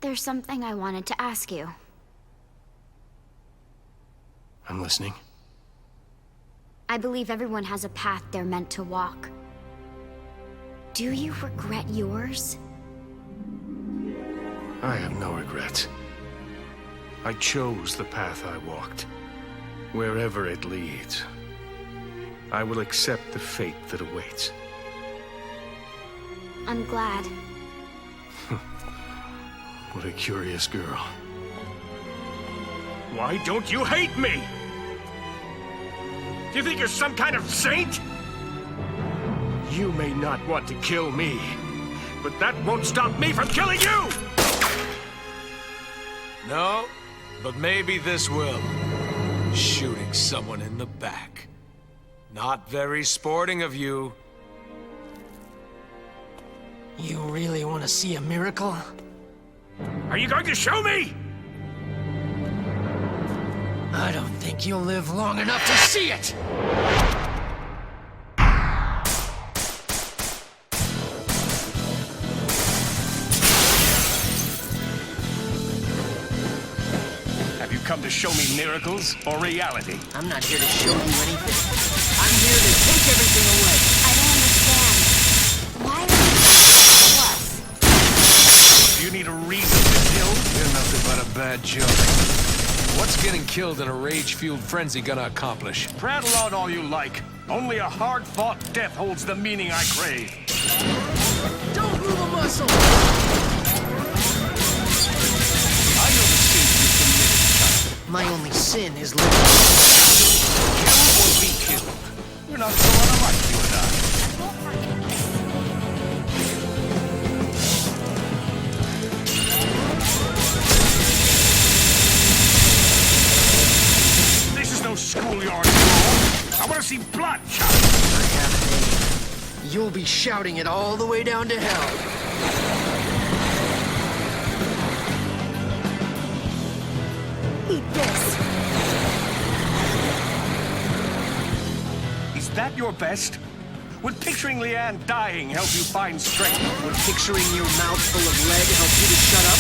There's something I wanted to ask you. I'm listening. I believe everyone has a path they're meant to walk. Do you regret yours? I have no regrets. I chose the path I walked. Wherever it leads, I will accept the fate that awaits. I'm glad. What a curious girl. Why don't you hate me? Do you think you're some kind of saint? You may not want to kill me, but that won't stop me from killing you! No, but maybe this will. Shooting someone in the back. Not very sporting of you. You really want to see a miracle? Are you going to show me? I don't think you'll live long enough to see it! Have you come to show me miracles or reality? I'm not here to show you anything. I'm here to take everything away. I don't understand. Why are you to us? Do you need a reason to kill? You're nothing but a bad joke. What's getting killed in a rage-fueled frenzy gonna accomplish? Prattle on all you like. Only a hard-fought death holds the meaning I crave. Don't move a muscle! I know the sins you committed, child. My only sin is living. Kill or be killed. We're not so unlike, you and I. This is no schoolyard. see blood! I have a name. You'll be shouting it all the way down to hell. Eat this. Is that your best? Would picturing Leanne dying help you find strength? Would picturing your mouth full of lead help you to shut up?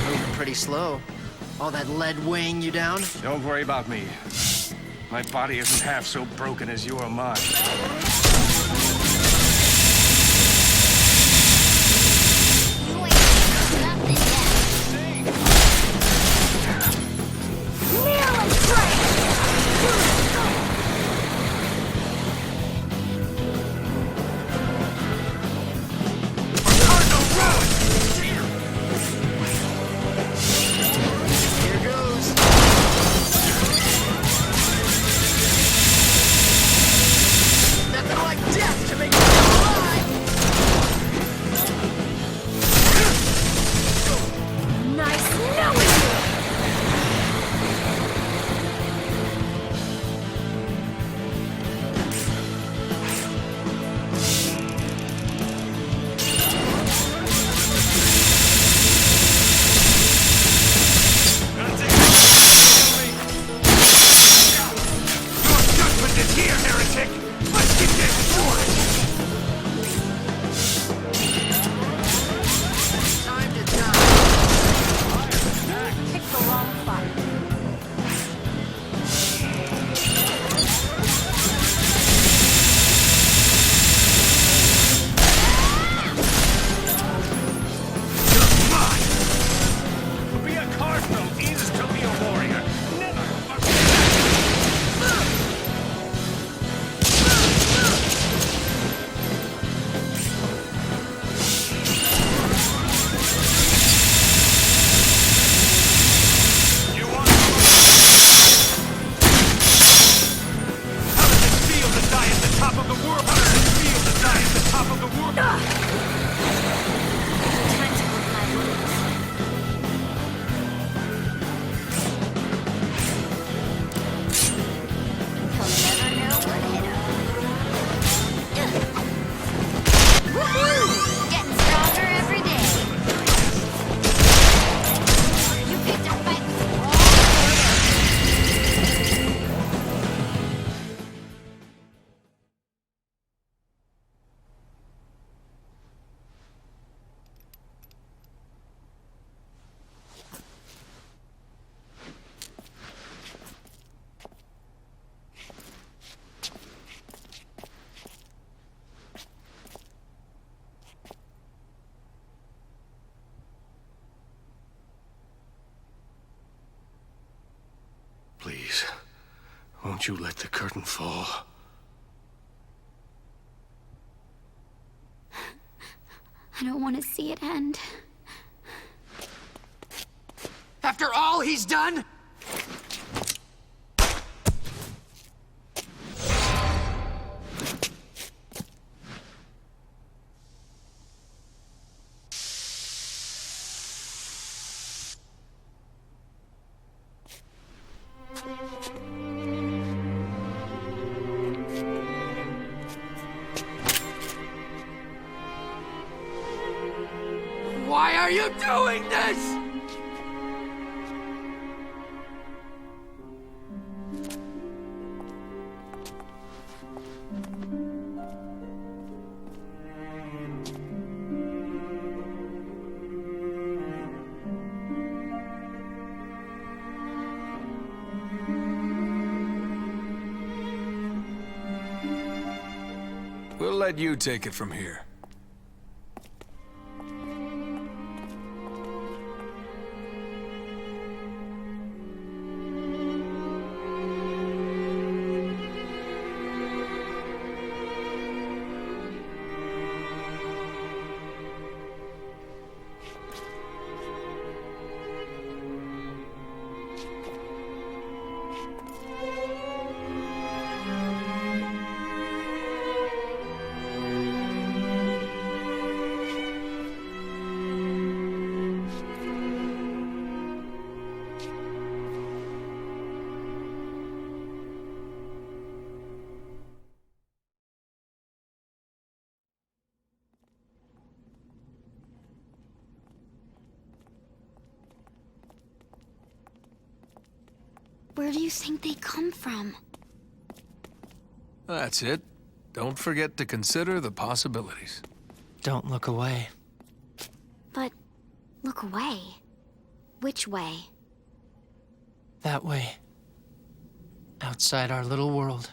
Moving pretty slow. All that lead weighing you down? Don't worry about me. My body isn't half so broken as you or mine. Please, won't you let the curtain fall? I don't want to see it end. After all he's done? Why are you doing this? We'll let you take it from here. Where do you think they come from? That's it. Don't forget to consider the possibilities. Don't look away. But look away. Which way? That way. Outside our little world.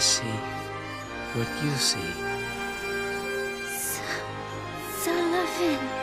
see what you see. Sullivan.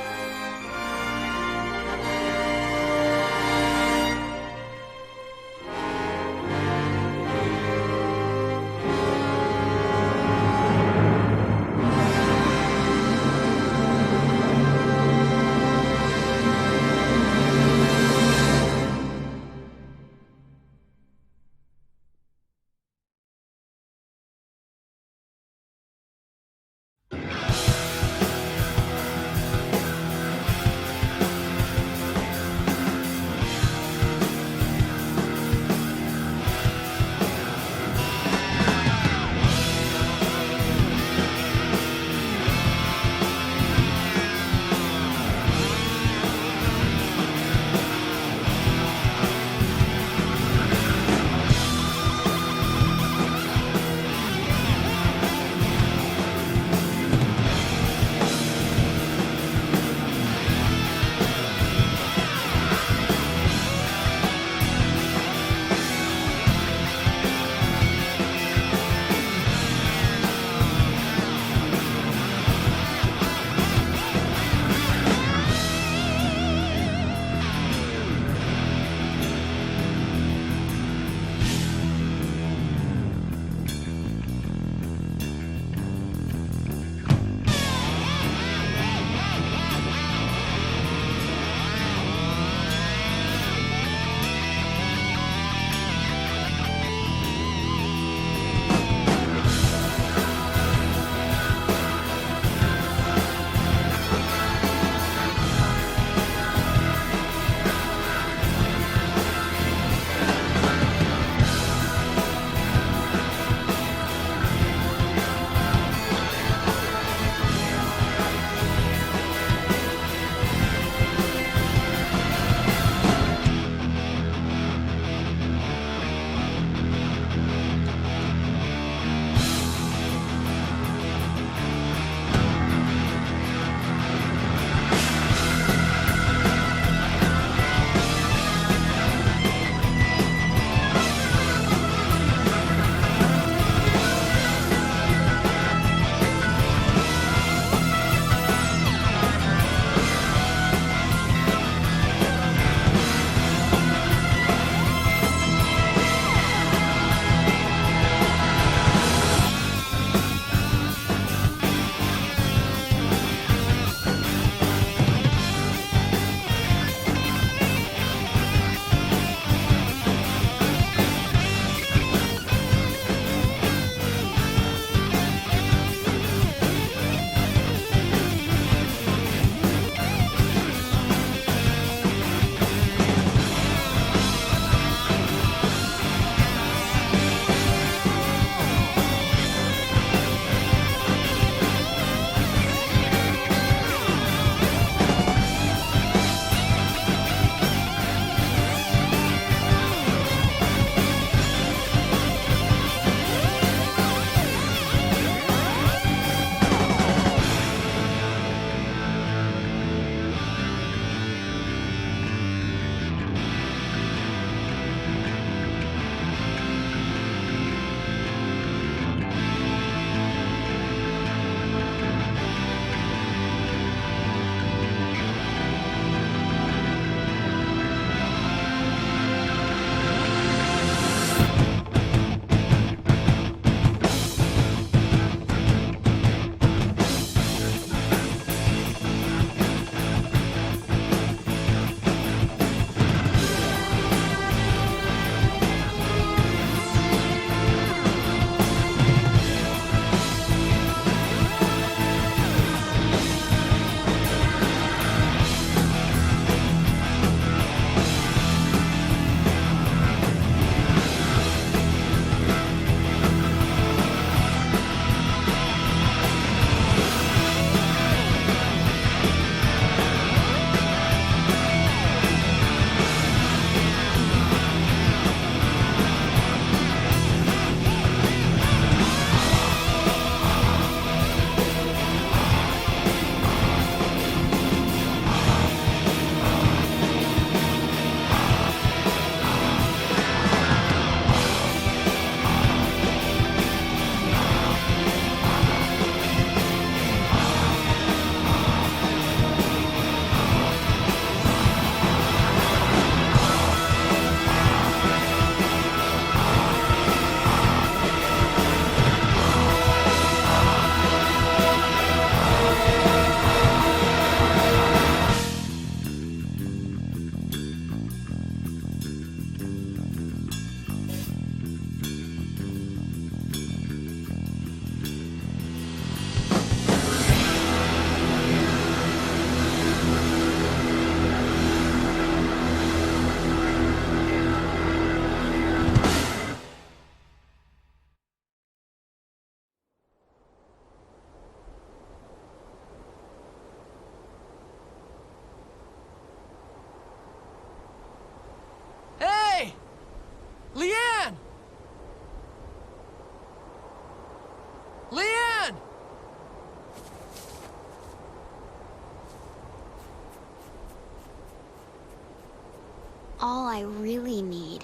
all I really need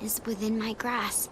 is within my grasp.